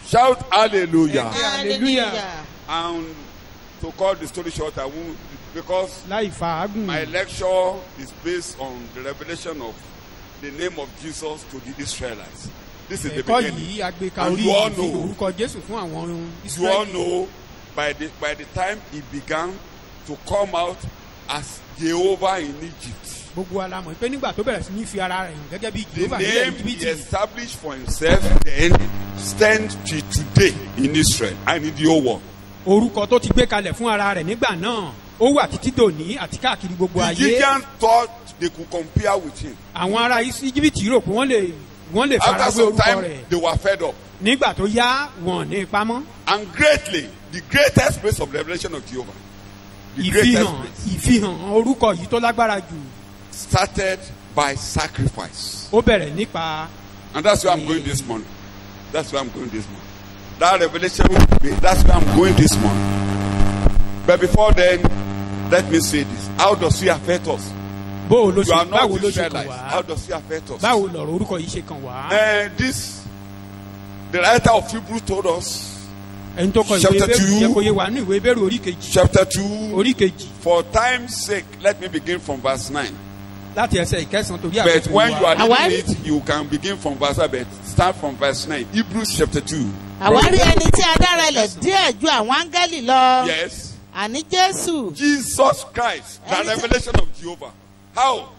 Shout hallelujah. Hallelujah. And to cut the story short, I won't, because láì fàágùn. my lecture is based on the revelation of the name of Jesus to the Israelites. This is the ẹ̀kọ́ beginning. yìí agbèka And orí you all ìfi know, orúkọ Jésù fún àwọn you all Ísírẹ́lì. know, by the time he began to come out as Jehovah in Egypt, gbogbo alamọ̀ pé nígbà tó bẹ̀rẹ̀ sí ní fi ara rẹ̀ hàn gẹ́gẹ́ bí the Jèhófà nílẹ̀ name he Íjíbítì. established for himself then stands till today in Israel and in the whole world. orúkọ tó ti gbé kalẹ̀ fún ara rẹ̀ nígbà náà ó wà títí dòní àti káàkiri gbogbo The ayé. Egyptians thought they could compare with him. àwọn ará Íjíbítì rò pé wọ́n lè wọ́n lè After farawé some orúkọ time, rẹ̀. they were fed up. Nígbà tó yá wọn ò ní pamọ́. And greatly, the greatest place of revelation of Jehovah, the greatest place, Ìfihàn orúkọ yìí tó lágbára jù. started by sacrifice. Ó bẹ̀rẹ̀ nípa. And that's where I'm going this morning. That's where I'm going this morning. That revelation, that's where I'm going this morning. But before then, let me say this. How does it affect us? Báwo ló You are ṣe not báwo ló ṣe kàn Israelites. How wá? does it affect us? Báwo lọ̀rọ̀ orúkọ yìí ṣe kàn wá? The writer of Hebrews told us, Ẹni tó kọ ìwé Chapter Hébérù 2. jẹ́ kó yé wa ní ìwé Hébérù orí kejì. chapter 2, Orí kejì for time's sake, let me begin from verse 9. láti ẹsẹ̀ ìkẹsàn torí But àkókò when you are wa. reading it, you can begin from verse 9, but start from verse 9. Hebrews chapter 2. àwárí ẹni tí a dára ilẹ̀ díẹ̀ ju àwọn áńgẹ́lì lọ. Yes. àní Jésù. Jesus Christ, the Anytime- revelation of Jehovah. How?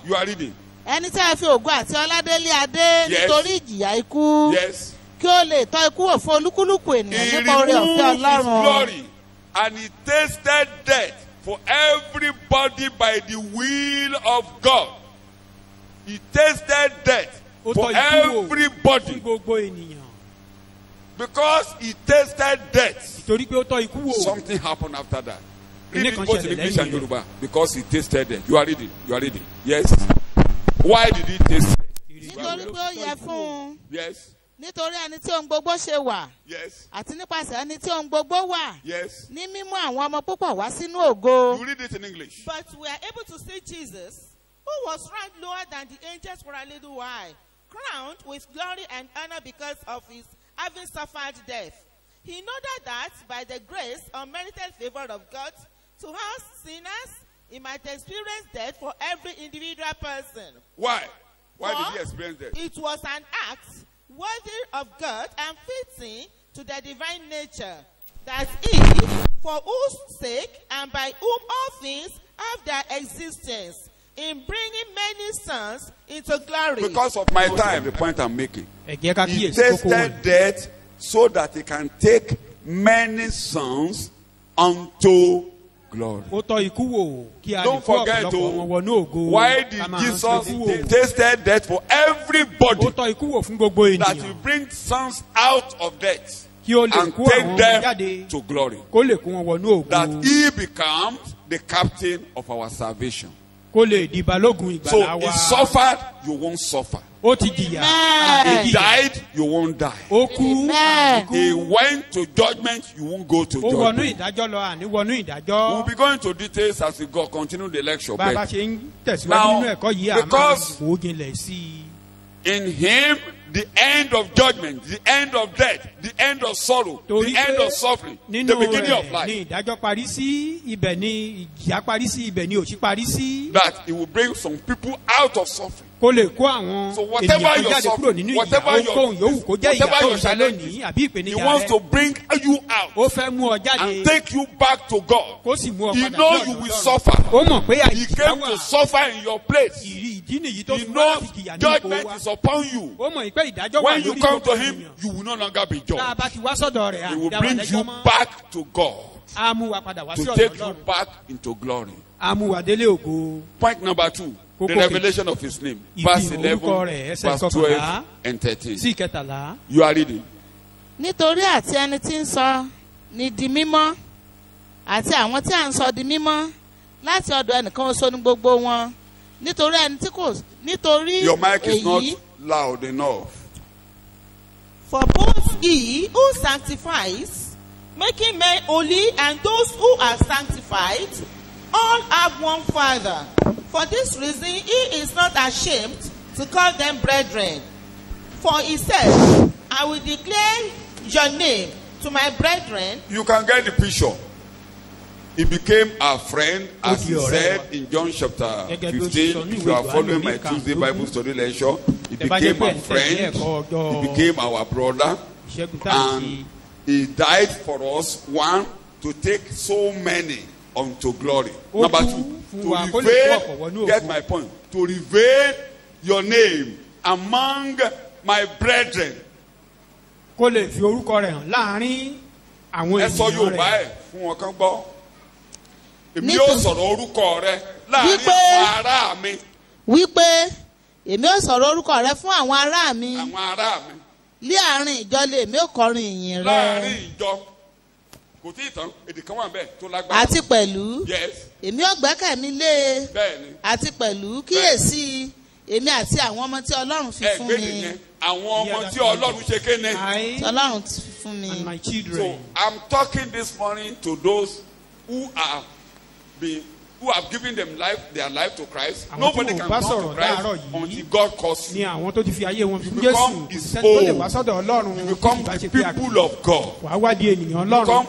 You are reading. ẹni tí a fi ògo àti ọládélé adé Yes. nítorí ìjìyà ikú. Yes. kí ó lè tọ́ ikú wò fún olúkúlùkù He ènìyàn nípa oore removed ọ̀fẹ́ his Ọlọ́run. glory and he tasted death for everybody by the will of God. He tasted death Ó for tọ́ ikú wò everybody fún gbogbo ènìyàn. because he tasted death. Torí pé ó tọ́ ikú wò. Something happened after that. Read Ilé it kan both in ṣẹlẹ̀ English lẹ́yìn and rẹ̀. Yoruba because he tasted death. You are reading. Yes. Why did he taste it? nítorí pé ó yẹ fún un. Yes. nítorí ẹni tí ohun gbogbo ṣe wà. Yes. àti nípasẹ̀ ẹni tí ohun gbogbo wà. Yes. ní mímú àwọn ọmọ púpọ̀ wá sínú ògo. You read it in English. But we are able to see Jesus, who was ranked lower than the angels for a little while, crowned with glory and honor because of his having suffered death. He noted that by the grace, unmerited favor of God, to us sinners, he might experience death for every individual person. Why? Why For did he experience that? It was an act worthy of God and fitting to the divine nature, that he, for whose sake and by whom all things have their existence, in bringing many sons into glory. Because of my time, the point I'm making. Ẹ jẹ́ ká He kíyèsí kókó tasted wọn. death so that he can take many sons unto glory. Ó tọ́ ikú wò kí a lè Don't kó forget ọ̀pọ̀lọpọ̀ wọn wọnú ògo. why did Ká máa Jesus rántí ikú wò. tasted death for everybody Ó tọ́ ikú wò fún gbogbo that will ènìyàn. bring sons out of death Kí ó lè and kó àwọn take ọmọ them jáde. to glory. Kó lè kó wọn wọnú That ògo. he becomes the captain of our salvation. Kó lè di balógun So ìgbàlá he wa. suffered, you won't suffer. Ó ti jìyà. Amen. He died, you won't die. Ó kú. Amen. He went to judgment, you won't go to Ó wọnú judgment. ìdájọ́ lọ àní wọnú We'll ìdájọ́. be going to details as we go, continue the lecture. Bá a bá But ṣe ń tẹ̀síwájú Now, nínú ẹ̀kọ́ yìí, a máa because- kó jinlẹ̀ sí i. in him, the end of judgment, the end of death, the end of sorrow, Torí the end pé of suffering, the nínú beginning of rẹ̀ life. ni ìdájọ́ parí sí, ibẹ̀ ni ìjìyà parí sí, ibẹ̀ ni òṣì parí sí. That he will bring some people out of suffering. Kó lè kó àwọn So whatever ènìyàn your jáde kúrò suffering, nínú ìyà. whatever Ohunkóhun yòówù kó jẹ́ ìyà whatever tó your ń ṣe challenge lónìí is, àbí he ìpèníjà wants rẹ̀. to bring you out Ó fẹ́ mú ọ jáde. and take you back to God. Kó sì mú ọ He padà knows sí you ọ̀dọ̀ will Ọlọ́run. suffer. Ó mọ̀ pé He àìjíká came wà. to suffer in your place. Ìdí nìyí tó He fi wá knows láti jìyà ní ipò judgment wa. is upon you. Ó mọ̀ pé ìdájọ́ wà When you lórí come to gbogbo him, ènìyàn. you will no longer be Tá a judged. bá ti wá sọ́dọ̀ rẹ̀, He will àdá wa bring lẹ́jọ́ you mọ́. back to God, Á mú wa padà wá sí to ọ̀dọ̀ take you Ọlọ́run. back into glory. Á mú wa délé ògo. Point number 2, the Kókó revelation of his name. Ìfihàn Verse orúkọ 11, rẹ̀, ẹsẹ̀ verse kọkànlá. 12 and 13. Sí ìkẹtàlá. You are reading. nítorí àti ẹni tí ń sọ ni di mímọ́ àti àwọn tí à ń sọ di mímọ́ láti ọ̀dọ̀ ẹnìkan oṣù ní gbogbo wọn nítorí ẹni tí kò nítorí Your mic is not èyí loud enough. For both he who sanctifies, making men holy, and those who are sanctified, all have one Father. For this reason, he is not ashamed to call them brethren. For he said, I will declare your name to my brethren. You can get the picture. He became our friend, as he Ó di ọ̀rẹ́ said wa. in John chapter Gẹ́gẹ́ bí ó ti sọ 15. ní If ìwé you are Jòhánù following my orí Tuesday karùn-ún. Bible study lecture, he Ẹ bá jẹ́ became pé our ẹ̀ ń tẹ̀lé friend. ẹ̀kọ́ ọjọ́ He became our brother. ìṣẹ́gun tá à ń ṣe. And he died for us, one, to take so many unto glory. Ó Number kú 2, fún to wa kó lè kó ọ̀pọ̀ wọnú reveal, get ògo. my point, to reveal your name among my brethren. Kó lè fi orúkọ rẹ̀ hàn láàárín àwọn Ẹ sọ ènìyàn Yorùbá rẹ̀. ẹ̀ fún wọn kan gbọ́. Èmi Nítorí- yóò sọ̀rọ̀ orúkọ rẹ láàrin Wípé- àwọn ará mi. wípé èmi ó sọ̀rọ̀ orúkọ rẹ fún àwọn ará mi àwọn ará mi. lé àárín ìjọ lè èmi ó kọrin ìyìn rẹ láàrin ìjọ kò tí ì tán èdè kan wà bẹ́ẹ̀ tó lágbára. àti pẹ̀lú yes èmi ó gbẹ́kẹ̀ mi lé e bẹ́ẹ̀ ni. àti pẹ̀lú kíyèsí èmi àti àwọn ọmọ tí ọlọ́run fi fún ẹgbẹ́ mi nìyẹn àwọn ọmọ tí ọlọ́run ṣe kéne. I tí ọlọ́run ti fún mi. and my So children. I'm talking this morning to those who have given their life to Christ. Àwọn Nobody tí can mo bá come to sọ̀rọ̀ láàárọ̀ Christ yìí until God calls Ni you. àwọn tó ti fi ayé wọn fún become Jésù. his Sẹ́ni tó lè own. wá sọ́dọ̀ Ọlọ́run. You become tó bá the ṣe pé a- people of God. Wàá wá di ènìyàn Ọlọ́run.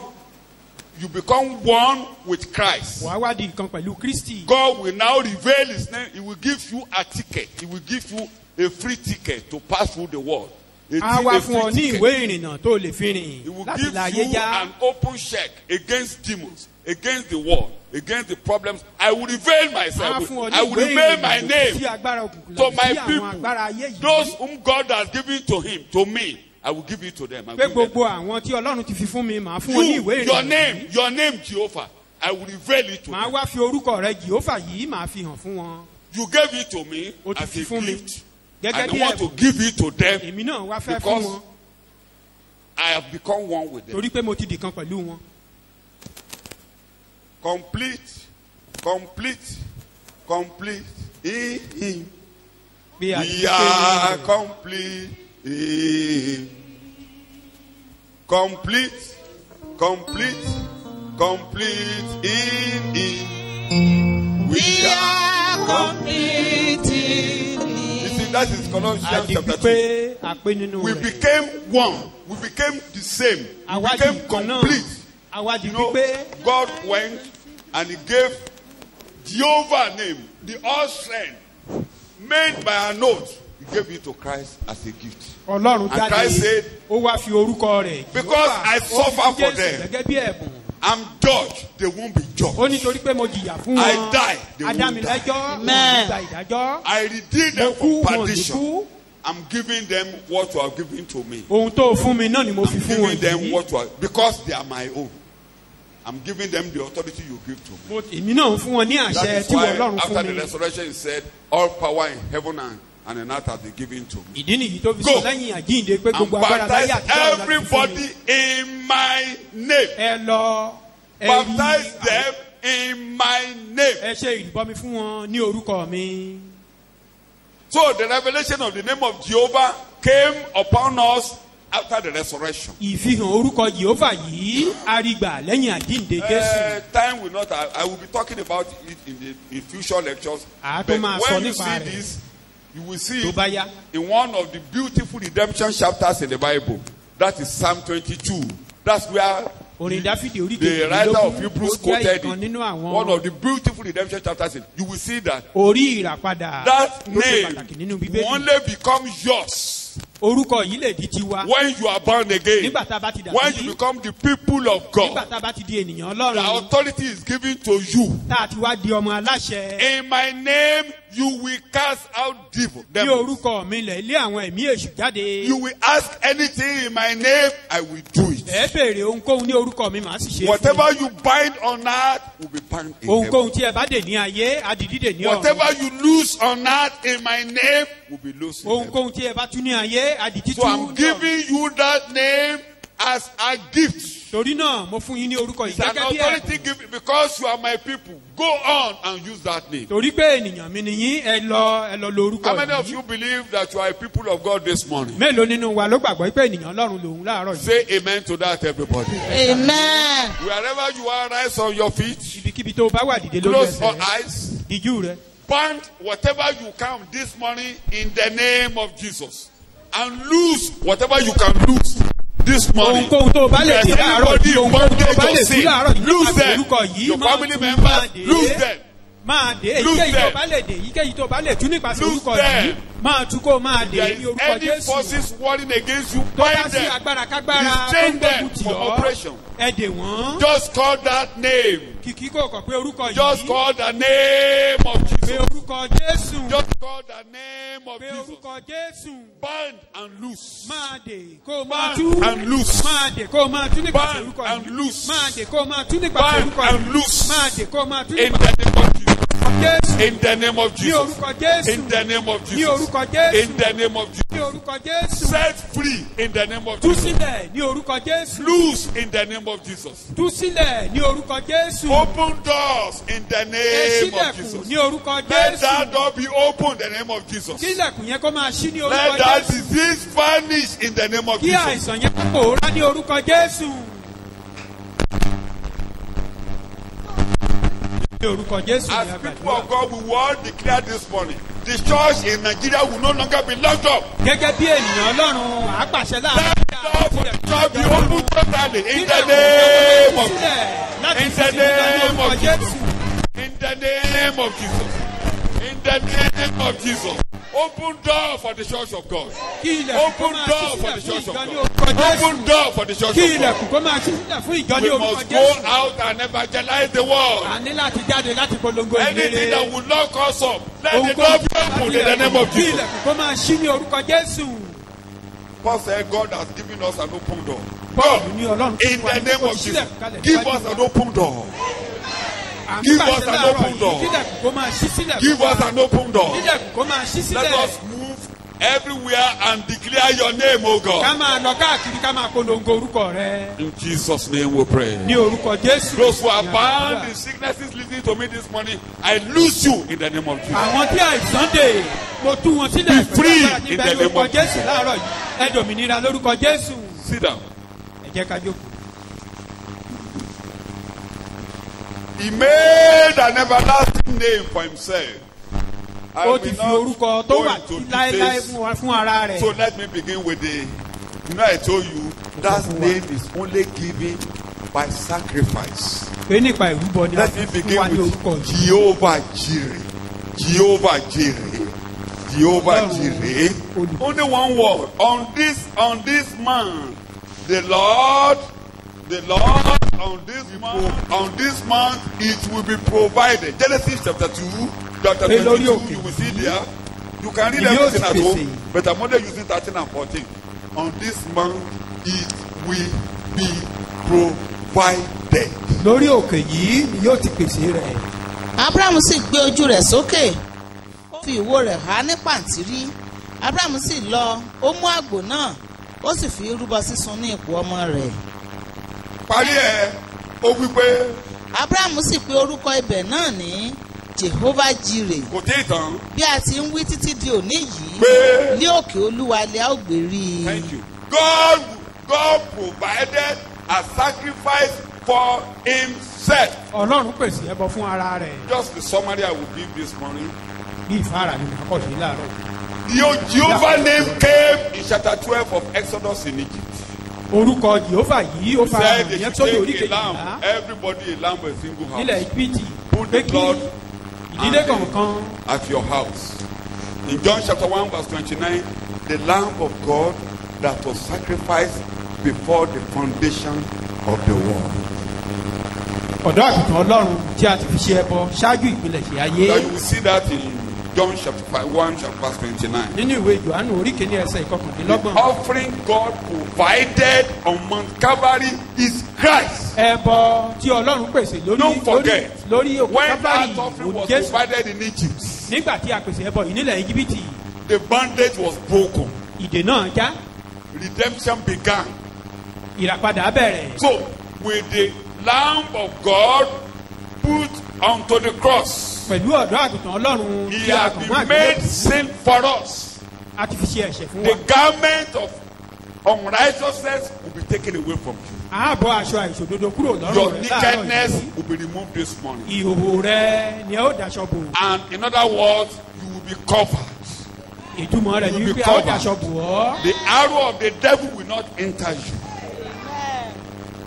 You become one with Christ. Wàá wá di ìkan pẹ̀lú Kristi. God will now reveal his name. He will give you a ticket. He will give you a free ticket to pass through the world. A wá A fún ọ ní free ìwé ticket. ìrìnnà tó lè fi He rìn will láti give la ayé you já. an open check against demons, against the world, against the problems. I will reveal A myself. fún ọ ní I will ìwé reveal my ìrìnnà name sí agbára òkùnkùn to lòdì my sí àwọn agbára people. ayé yìí. Those whom God has given to him, to me, I will give it to them. I will Pé give them. gbogbo àwọn tí Ọlọ́run ti fi fún mi, màá fún ọ ní ìwé Your ìrìnnà. your name, Jehovah. I will reveal it to Màá them. wá fi orúkọ rẹ Jèhófà yìí màá fi hàn fún wọn. You gave it to me O ti as fi a fún mi. gift. Gẹ́gẹ́ And bí I want to ẹ̀bùn. give it to them Èmi náà wá fẹ́ fún because wọn. I have become one with them. Torí pé mo ti dìkan pẹ̀lú wọn. Complete in him. Bí a ti We are pé complete in him. Complete in him. We are complete. You see, that is Colossians àdìgbí chapter 2. pé a pé nínú We rẹ̀. became one. We became the same. We Àwa di became ìkan náà. complete. Àwa You dìgbí know, pé God went and he gave Jehovah name, the all strength, made by an oath. He gave it to Christ as a gift. Ọlọ́run And Christ jáde. said, Ó wá fi orúkọ rẹ̀. Because Jèhófà, I ó fi suffer for Jésù them. Gẹ́gẹ́ bí ẹ̀bùn. I'm judged, they won't be judged. Ó ní torí pé mo jìyà fún I wọn. die, they won't Adámilẹ́jọ́, die. wọn ò ní Amen. gba ìdájọ́. I redeemed them Mo kú, from wọn ò ní perdition. kú. I'm giving them what you have given to me. Ohun tó fún mi náà ni mo fi I'm fún wọn giving them yìí. what you are, because they are my own. I'm giving them the authority you give to me. Èmi náà ń fún wọn ní That àṣẹ is tí why wọ́n Ọlọ́run after fún the mi. resurrection he said, all power in heaven and in earth has been given to me. Ìdí nìyí tó fi Go sọ lẹ́yìn àjíǹde pé And gbogbo agbára láyé baptize àti ọ̀run láti fún mi. everybody in my name. Ẹ lọ Baptize them in my name. ẹ ṣe ìrìbọmi fún wọn ní orúkọ mi. So the revelation of the name of Jehovah came upon us after the resurrection. Ìfihàn orúkọ Jèhófà yìí arígbà lẹ́yìn àjíǹde Jésù. Time will not. I will be talking about it in future lectures. Àá tó But máa sọ when you nípa see rẹ̀. this, you will see Tó it bá yá. in one of the beautiful redemption chapters in the Bible. That is Psalm 22. That's where Orin Dáfídì orí the writer of kejìlélógún Hebrews ó jẹ́ quoted ìkan it. nínú One of àwọn the beautiful redemption chapters. You will see that orí ìràpadà that tó ṣe pàtàkì name nínú will Bíbélì. only become yours Orúkọ yìí lè di tiwa when you are born again. nígbà tá a bá ti When dàbí you become the people of nígbà God. tá a bá ti di ènìyàn The Ọlọ́run authority is given to you. tá a ti wá di ọmọ aláṣẹ. In my name, you will cast out devil. Ní Devils. orúkọ mi lẹ̀ lé àwọn ẹ̀mí èṣù jáde. You will ask anything in my name, I will do it. Ẹ béèrè ohunkóhun ní orúkọ mi màá sì ṣe é fún Whatever you bind on earth will be bound in heaven. ohunkóhun tí ẹ bá dè ní ayé á di dídè ní ọ̀run. Whatever you lose on earth in my name will be loosed in heaven. Ohunkóhun tí ẹ bá tú ní ayé á di títú So I'm ní ọ̀run. giving you that name as a gift. Torí náà mo fún yín ní orúkọ yìí It's an gẹ́gẹ́ bí authority ẹ̀bùn. given because you are my people. Go on and use that name. Torí pé ènìyàn mi nìyí ẹ lọ lo orúkọ How many of yìí. you believe that you are a people of God this morning? Mélòó nínú wa ló gbàgbọ́ pé ènìyàn Ọlọ́run lòun láàárọ̀ yìí. Say amen to that, everybody. Amen. Wherever you are, rise on your feet. Ibikíbi tó o bá wà dìde lórí Close your ẹsẹ̀ rẹ. eyes. Díjú rẹ. Bind whatever you can this morning in the name of Jesus. And lose whatever you can lose this morning. Ohunkóhun tó o bá lè If dì there's láàárọ̀ anybody yìí, in ohunkóhun tó o bondage bá or lè dì sin, láàárọ̀ yìí, lose nípa them. orúkọ yìí, Your máa family tú, members, máa dè é. lose them. Máa dé Lose èyíkéyìí tó them. bá lè dé èyíkéyìí tó bá lè tú nípasẹ̀ Lose orúkọ them. yìí máa tú kó máa dé There ní is orúkọ any Jésù. forces warring against you, Tó bá bind sí them. agbára kágbára tó ń Restrain them gbógun tì for ọ́ operation. ẹ dè wọ́n. Just call that name. Kìkì kò kọ̀ pé orúkọ Just yìí call the name of pé Jesus. orúkọ Jésù Just call the name of pé Jesus. orúkọ Jésù Bind and loose. máa dè kó máa Bind tú and loose. máa dè kó máa tú nípasẹ̀ Bind orúkọ and yìí loose. máa dè kó máa tú nípasẹ̀ Bind orúkọ and yìí loose. máa dè kó máa tú In nípasẹ̀ the name of Jesus. Jésù. In the name of Ní Jesus. orúkọ Jésù. In the name of Ní Jesus. orúkọ Jésù. In the name of Ní Jesus. orúkọ Jésù. Set free in the name of Tú Jesus. sílẹ̀ ní orúkọ Jésù. Loose in the name of Jesus. Tú sílẹ̀ ní orúkọ Jésù. Open doors in the name of Ṣílẹ̀kùn Jesus. ní orúkọ Let that Jésù. door be open in the name of Jesus. Kílẹ̀kùn yẹn kó máa ṣí ní Let orúkọ that Jésù. disease vanish in the name of Kí Jesus. àìsàn yẹn pòórá ní orúkọ Jésù. Ní orúkọ Jésù As ni a people gbàdúrà. of God, we will all declare this morning, the church in Nigeria will no longer be locked up. Gẹ́gẹ́ bí ènìyàn Ọlọ́run àpàṣẹ láàrin. Let the door for the church be open totally in the name of Láti In fi the sí ní name orúkọ of Jésù. Jesus. In the name of Jesus. In the name of Jesus. Open door for the church of God. Kí ilẹ̀kùn kó Open máa door ṣí for the sílẹ̀ fún church of ìjọ ní God. orúkọ Jésù. Open door for the church Kí of God. ilẹ̀kùn kó máa ṣí sílẹ̀ fún ìjọ ní We orúkọ must go Jésù. out and evangelize the world. A ní láti jáde láti polongo Anything ìrere. that will lock us up, let the Ohunkóhun door be tó bá open in the name of Kí Jesus. ilẹ̀kùn kó máa ṣí ní orúkọ Jésù. Paul said, God has given us an open door. Paul God, ní Ọlọ́run in fún wa the ní name kó of sílẹ̀ Jesus, kalẹ̀ give níwájú us wa. an open door. À ń give pàṣẹ us an láàárọ̀ open yìí. door. Kí ilẹ̀kùn kó máa ṣí sílẹ̀ Give fún us wa. an open door. Kí ilẹ̀kùn kó máa ṣí Let sílẹ̀. us move everywhere and declare your name, O Ká God. máa lọ káàkiri ká máa polongo orúkọ rẹ. In Jesus' name we pray. Ní orúkọ Jésù. Those who are Ní bound àdúrà. in sicknesses listening to me this morning, I loose you in the name of Jesus. Àwọn tí àìsàn dè mo tú wọn sílẹ̀ Be free pẹ̀lú agbára in níbẹ̀ the name lórúkọ of Jésù láàárọ̀ yìí. Ẹ dòmìnira lórúkọ Jésù. Sit down. Ẹ jẹ́ ká jókòó. He made an everlasting name for himself. I Ó will ti fi not orúkọ tó go wà into láéláé details. fún ara rẹ̀. So let me begin with I told you that name is only given by sacrifice. Pé nípa ìrúbọ ni a Let fi me fún begin wa ní with orúkọ yìí. Jehovah Jireh. Jehovah Jireh. Jehovah Jireh. Only one word. On this month, the Lord on this month it will be provided. Genesis chapter 2, chapter 22, you will see there. You can read everything at home, but I'm only using 13 and 14. On this month it will be provided. Lórí òkè yìí ni yóò ti pèsè rẹ̀. abrahamu sì gbé ojú rẹ̀ sókè ó fi ìwo rẹ̀ há ní pàǹtírí abrahamu sì lọ ó mú àgbò náà ó sì fi rúbọ sísun ní ipò ọmọ rẹ̀. Parí ẹ̀ ó wí pé abrahamu sì pe orúkọ ibẹ̀ náà ní jehovah jireh kò tí ì tán. bí a ti ń wí títí di òní yìí Pé ní òkè olúwa ilẹ̀ a ó gbé rí i. thank you. God provided a sacrifice for himself. Ọlọ́run pèsè ẹbọ fún ara rẹ̀. Just the summary I will give this morning. Bí ìfáàrà ni màá kọ̀ sí láàárọ̀ yìí. The Jehovah name came in chapter 12 of Exodus in Egypt. Orúkọ Jèhófà yìí ó He fara said hàn they yẹn should sórí orí take a kejìlá lamb, everybody a lamb a single nílẹ̀ house. Íjíbítì Put pé the kí blood ìdílé kọ̀ọ̀kan at your house. In John chapter 1 verse 29, the lamb of God that was sacrificed before the foundation of the world. ọ̀dọ́ àgùntàn Ọlọ́run tí a ti fi ṣe ẹbọ ṣáájú ìpilẹ̀ṣẹ̀ ayé. Now you will see that in John chapter 1 verse 29. Nínú ìwé Jòhánù orí kìíní ẹsẹ̀ The ìkọkàndínlọ́gbọ̀n. offering God provided on Mount Calvary is Christ. Ẹbọ tí Ọlọ́run pèsè Don't forget, lórí òkè when Káfárì that offering òní was Jésù. provided in Egypt, Nígbà tí a pèsè ẹbọ yìí nílẹ̀ Íjíbítì, the bandage was broken. ìdè náà já, Redemption began. ìràpadà bẹ̀rẹ̀. So, with the Lamb of God put onto the cross, Pẹ̀lú ọ̀dọ́ àgùntàn Ọlọ́run He tí a has kàn mọ́ been made àgbélébùú, sin for us. a ti fi ṣe ẹ̀ṣẹ̀ fún The wa. garment of unrighteousness will be taken away from you. Ààbọ̀ aṣọ àìṣòdodo kúrò Your lọ́rùn rẹ̀ láàárọ̀ nakedness yìí. will be removed this morning. Ìhòòhò rẹ̀ ni a ó daṣọ bò. And in other words, you will be covered. Ìtumọ̀ rẹ̀ ni You will be wípé a ó covered. daṣọ bò ọ́. The arrow of the devil will not enter you.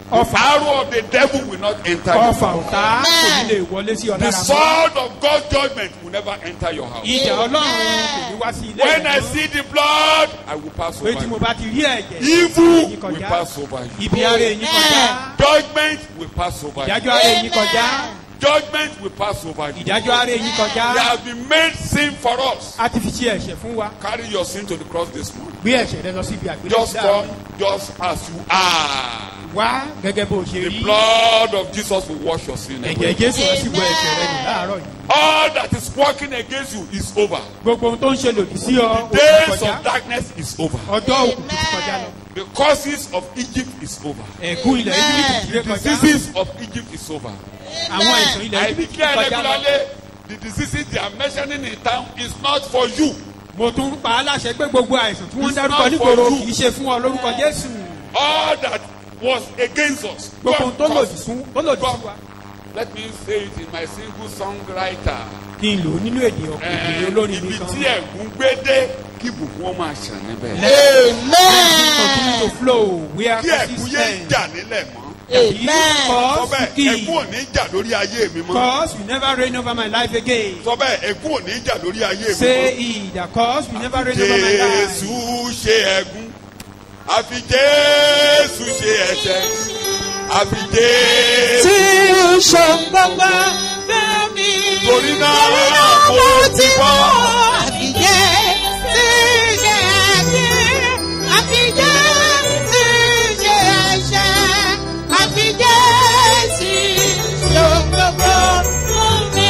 The Ọfà arrow of the devil will not enter you. ọfà ọ̀tá kò ní lè wọlé sí The ọ̀daràn mọ́. sword of God's judgment will never enter your house. Ìjà Ọlọ́run kò ní wá sí ilé When I ìlú. see the blood, I will pass Pé over tí mo you. bá ti rí ẹ̀jẹ̀, Evil yín will kọjá. pass over you. Ibi ara èyí kọjá. Judgment will pass over you. Ìdájọ́ ara èyí kọjá. Judgment will pass over you. Ìdájọ́ ara èyí kọjá. They have been made sin for us. A ti fi ṣe ẹ̀ṣẹ̀ fún wa. Carry your sin to the cross this morning. Gbé ẹ̀ṣẹ̀ rẹ lọ síbi Just àgbélébùú. come, just as you are. Wá gẹ́gẹ́ bó ṣe The rí. blood of Jesus will wash your sin Ẹ̀jẹ̀ away. Jésù rẹ̀ sì wọ ẹ̀ṣẹ̀ rẹ nù láàárọ̀ yìí. All that is working against you is over. gbogbo ohun tó ń ṣe lòdì sí ọ ó ti Days kọjá of darkness is over. ọjọ́ òkùnkùn ti kọjá lọ The causes of Egypt is over. ẹ̀gún ilẹ̀ Íjíbítì ti The ré kọjá diseases of Egypt is over. àwọn àìsàn ilẹ̀ I Íjíbítì ti declare kọjá lọ. regularly, the diseases they are mentioning in town is not for you. mo tún pa á láṣẹ pé gbogbo àìsàn tí wọ́n ń It's dárúkọ not nígboro for you. kì í ṣe fún ọ lórúkọ Jésù All that was against us. gbogbo ohun tó God lòdì caused- fún tó lòdì sí wa. Let me say it in my single songwriter. kí n lò ó nínú èdè ọkùnrin olórin mi Ibi kan. tí ẹ̀gún gbé dé kí ìbùkún ó máa ṣàn níbẹ̀. continue to flow where Kí ẹ̀gún causes yé end. jà nílẹ̀ mọ́. Sọ Cause bẹ́ẹ̀ to kill. ẹ̀gún ò ní jà lórí ayé mi mọ́. Cause will never reign over my life again. Sọ bẹ́ẹ̀ ẹ̀gún ò ní jà lórí ayé mi Say mọ́. he that cause will never reign over my life. Jésù ṣe ẹ̀gún. Àfi Jésù ṣe ẹ̀ṣẹ̀. Àfi Jésù. tí ń ṣe gbogbo fún mi. Torí náà mo ti bọ́. àfijẹ́ tí ń ṣe ẹ̀ṣẹ̀. àfijẹ́ tí ń ṣe ẹ̀ṣẹ̀. àfijẹ́ tí ń ṣe gbogbo fún mi.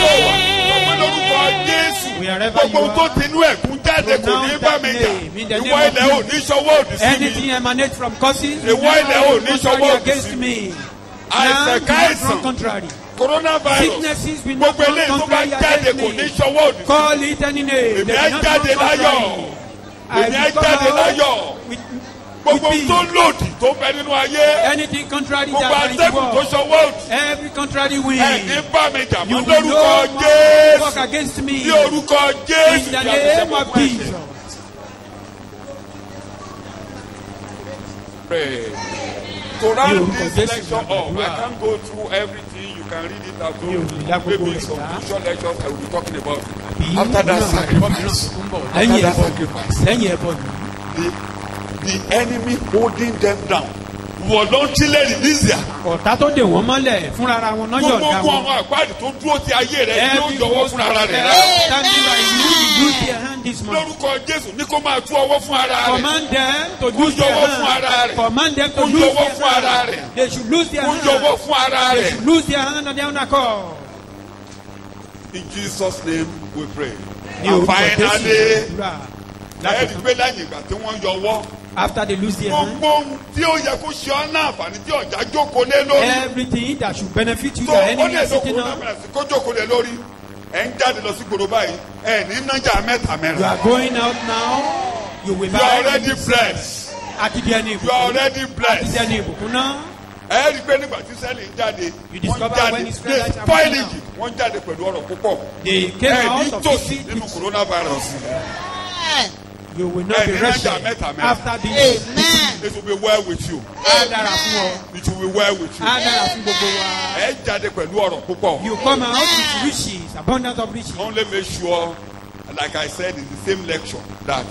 Ọ̀pẹ lórúkọ Jésù. Wherever Gbogbo you ohun tó are, tinú ẹ̀gún jáde kò ní bá mi jà. name, in the name Ìwọ of ilẹ̀ ò ní ṣọwọ́ òdì sí anything mi. emanates from causes The white devil ní contrary ṣọwọ́ against sí me. Àìsàn Now, káìsàn. not contrary. Coronavirus. Sicknesses will not Gbogbo run eléyìí tó bá contrary jáde against kò ní me. ṣọwọ́ òdì sí mi. Call it any name. Èmi They á will not jáde run contrary. láyọ̀. I Èmi á will come jáde out láyọ̀. with Gbogbo peace. tó lòdì tó bẹ nínú ayé. Anything contrary Gbogbo that is atẹ́gùn tó war. ṣọwọ́ òdì. Every contrary wind. Ẹ̀ní bá mi jà You mọ́ will lórúkọ no more Jésù. work against me. Ní orúkọ Jésù. In the tí a fi ṣe name gbogbo of ẹ̀ṣẹ̀. Jesus. Pray. To round orúkọ this Jésù lecture ní up, I àdúrà. can't go through everything. You can read it out. Mi ò lè dá gbogbo Maybe rẹ̀ some dá. future lectures I will be talking about. Bí After that náà sacrifice. lẹ́yìn After that ẹ̀bọ sacrifice. lẹ́yìn ẹ̀bọ ni The enemy holding them down. Voluntarily release their ọ̀tá tó dè wọ́n mọ́lẹ̀ fúnra ara wọn náà yọ̀ọ̀dá gbogbo wọn. àwọn àpáàdì tó dúró ti ayé rẹ yóò Every jọ̀wọ́ fún ara rẹ̀ rà. standing by you use their hand this morning. Lórúkọ Jésù ní kó máa tú ọwọ́ fún ara rẹ̀. Command them to Kó use their jọ̀wọ́ fún ara hand. rẹ̀. Command them to Kó lose jọ̀wọ́ fún their ara hand. rẹ̀. They should lose their Kó jọ̀wọ́ hand. fún ara They rẹ̀. should lose their hand on their own accord. In Jesus' name we pray. Ní And orúkọ Jésù finally, àdúrà. ẹ̀ẹ́dì pé lẹ́yìn ìgbà tí wọ́n yọwọ́. After they lose their hand, Gbogbo ohun tí ó yẹ kó ṣe ọ́ náà àǹfààní tí ọ̀já jókòó lé lórí. everything that should benefit you, Tó your ó enemy lè is lo sitting on. coronavirus kó jókòó lé lórí. Ẹ̀ ń jáde lọ sí gbòòrò báyìí. Ẹ̀ ní nájà mẹ́ta You mẹ́rin. are going out now. You will You are buy. already blessed. Àti di ẹni You are ìbùkún. already Àti di blessed. ẹni ìbùkún náà. Ẹ rí i pé nígbà tí sẹ́ẹ̀lì ń jáde, You wọ́n discover jáde when Israelites they are spoil moving Egypt. Wọ́n jáde pẹ̀lú ọ̀rọ̀ púpọ̀. They came Ẹ ní out of tòsí Egypt. nínú coronavirus. You will not be Ẹni wretched nájà mẹ́ta mẹ́rin. after this. It will be well with you. Á dára fún ọ. It will be well with you. Á dára fún gbogbo wa. Ẹ jáde pẹ̀lú ọ̀rọ̀ púpọ̀. You come out with riches, abundance of riches. Only make sure, like I said in the same lecture, that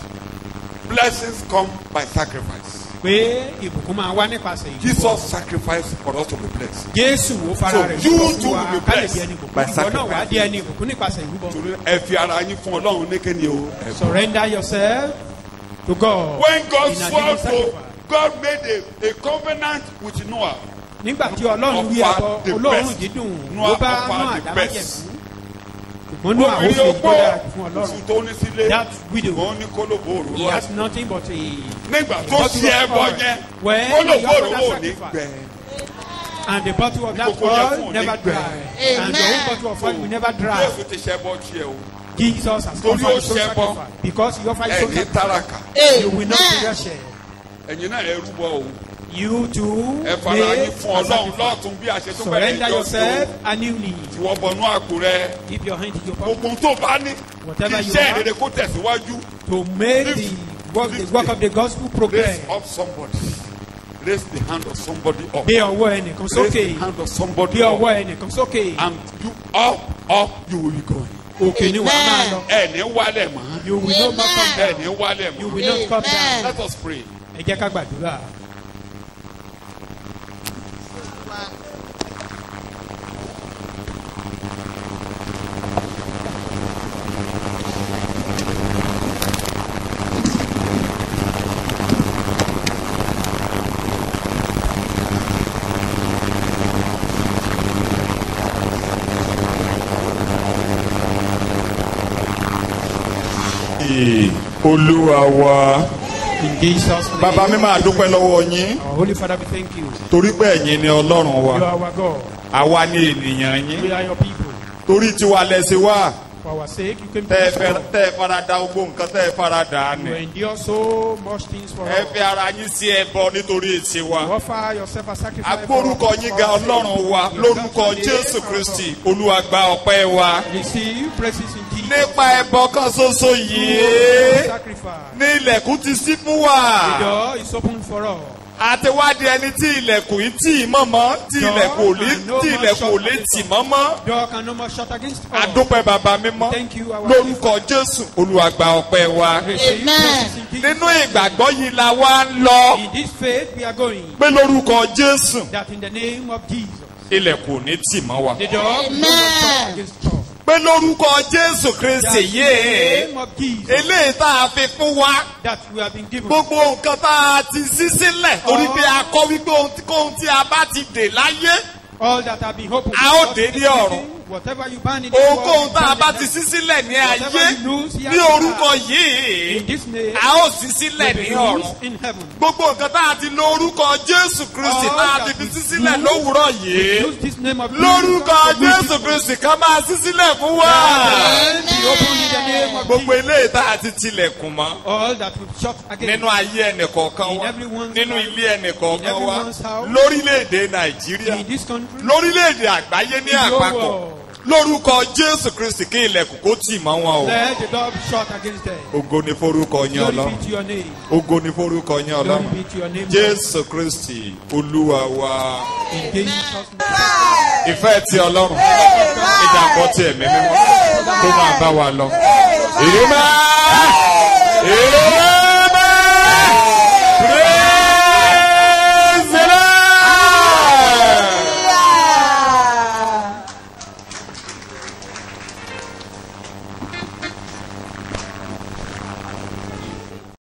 blessings come by sacrifice. Pé ìbùkún máa wá nípasẹ̀ ìbùkún. Jesus sacrificed for us to be blessed. Jésù ó fara So, rẹ̀ you lọ́wọ́ too fún wa will be ká lè blessed di ẹni ìbùkún. by Ìwọ náà wàá sacrifice. di ẹni ìbùkún nípasẹ̀ ìrúbọ. Torí ẹ fi ara yín fún Ọlọ́run ní kíni o. Surrender yourself to God. When God in a swore living to, sacrifice. God made a covenant with Noah. Nígbà tí Ọlọ́run rí Offer ẹbọ the olóòórùn best. dídùn Noah ló bá offer Nóà the dábàjẹ́ best. fún. Ṣùgbọ́n Nóà ó fi Obìnrin èyí tó dára opó jù fún oṣù Ọlọ́run. tó ní sílé. That widow, Wọ́n ní kólóbó he òróró has ẹ̀. nothing but a Nígbà tó bottle ṣe of ẹbọ oil. yẹn, When kólóbó you offer òróró that ò ní sacrifice, gbẹ. and the bottle of that Kókó yẹn fún oil òní never gbẹ. dry, and the whole bottle of oil will never dry. Jésù ti ṣe ẹbọ tiẹ̀ o. Jesus has Torí ó offered his own ṣẹbọ. sacrifice because he offered his own Ẹ̀ní sacrifice. táràkà. You will not be wretched. Ẹ̀yin náà ẹ rúbọ o. You too Ẹ fara yín make fún a Ọlọ́run sacrifice. lọ́tún bí a ṣe tún bẹ̀rẹ̀ Surrender ìjọsìn yourself o. anew. Ìwọ bọnú àpò rẹ. Keep your hand in your pocket Gbogbo ohun tó bá ní. Whatever Kí you iṣẹ́ have. ìrere kó tẹ̀síwájú. to make the work of the gospel progress. Raise up somebody. Raise the hand of somebody up. Gbé ọwọ́ ẹnìkan Raise sókè. the hand of somebody Gbé up. ọwọ́ ẹnìkan sókè. And you up you will be going. Òkè ni wàá máa lọ. Ẹ̀ní wálẹ̀ mọ́. You will not come down. Ẹ̀ní wálẹ̀ You mọ́. will not come down. Let us pray. Ẹ jẹ́ ká gbàdúrà. Olúwa wa. In Jesus' name. Bàbá mi máa dúpẹ́ lọ́wọ́ yín. Our Holy Father, we thank you. Torí pé ẹ̀yin ni Ọlọ́run You wa. are our God. Àwa ni ènìyàn We yín. are your people. Torí tiwa lẹ́sìn wá. For our sake, you came to Tẹ́ us. ẹ farada gbogbo nǹkan tẹ́ ẹ farada You ni. endure so much things for Ẹ us. fi ara yín sí ẹbọ nítorí ètí You wa. offer yourself a sacrifice. Agbórúkọ yín ga Ọlọ́run wa lórúkọ Jésù Kristi. Olúwa gba ọpẹ́ wa. Receive praises in Jesus. Nípa ẹbọ kan ṣoṣo yìí. Sacrifice. Ní ilẹ̀kùn ti ṣí fún The wa. door is open for all. Àti wádìí ẹni tí ilẹ̀kùn yìí tì mọ́mọ́ tí ilẹ̀kùn ò lè tì mọ́mọ́. Door can no more shut against us. Adúpẹ́ bàbá mímọ́. Thank you, our Lórúkọ Jésù Olúwa gba ọpẹ́ wa. Receive Amen. praises in Jesus. Nínú ìgbàgbọ́ yìí la wá ń lọ. In this faith we are going. Pé lórúkọ Jésù That in the name of Jesus. ilẹ̀kùn ò ní tì mọ́ wa. The door will not shut against us. Pé lórúkọ Jésù That Kristi in the yìí name of Jesus. eléyìí tá a fi fún wa. That we have been given. Gbogbo nǹkan tá a ti ṣí sílẹ̀ torí pé a kọ́ wípé ohun tí a bá ti dè láyé. All that have been opened. A ó dé ní ọ̀run. Whatever you ban in this Ohunkóhun world, tá a you bá ban ti in ṣí sílẹ̀ ní ayé Whatever you lose here ní on orúkọ earth. yìí In this name, a ó ṣí sílẹ̀ will ní be ọ̀run. loosed in heaven. Gbogbo nǹkan tá a ti lo orúkọ Jésù Kristi All tá a that ti fi we ṣí sílẹ̀ do, lówùúrọ̀ yìí. Use this name of Lórúkọ Jesus. Jésù Kristi ká máa ṣí sílẹ̀ fún wa. And be open in the name of Gbogbo Jesus. eléyìí tá a ti tilẹ̀kùn mọ́ All that will shut again. nínú ayé ẹnìkọ̀ọ̀kan In wa everyone's nínú life, ilé ẹnìkọ̀ọ̀kan in wa everyone's house, lórílẹ̀‐èdè Nàìjíríà in this country, lórílẹ̀‐èdè àgbáyé ní in your àpapọ̀ world. lórúkọ Jésù Kristi kí ilẹ̀kùn kó tì mọ́ wọn o. Let the door be shut against them. Ògo ni forúkọ yín Glory Ọlọ́run. be to your name. Ògo ni forúkọ yín Glory Ọlọ́run. be to your name. Jésù Kristi Olúwa wa. In Jesus' name. Ìfẹ́ ti Ọlọ́run. Ìdàpọ̀ ti ẹ̀mí mímọ́. Tó máa bá wa lọ. Amen. Amen.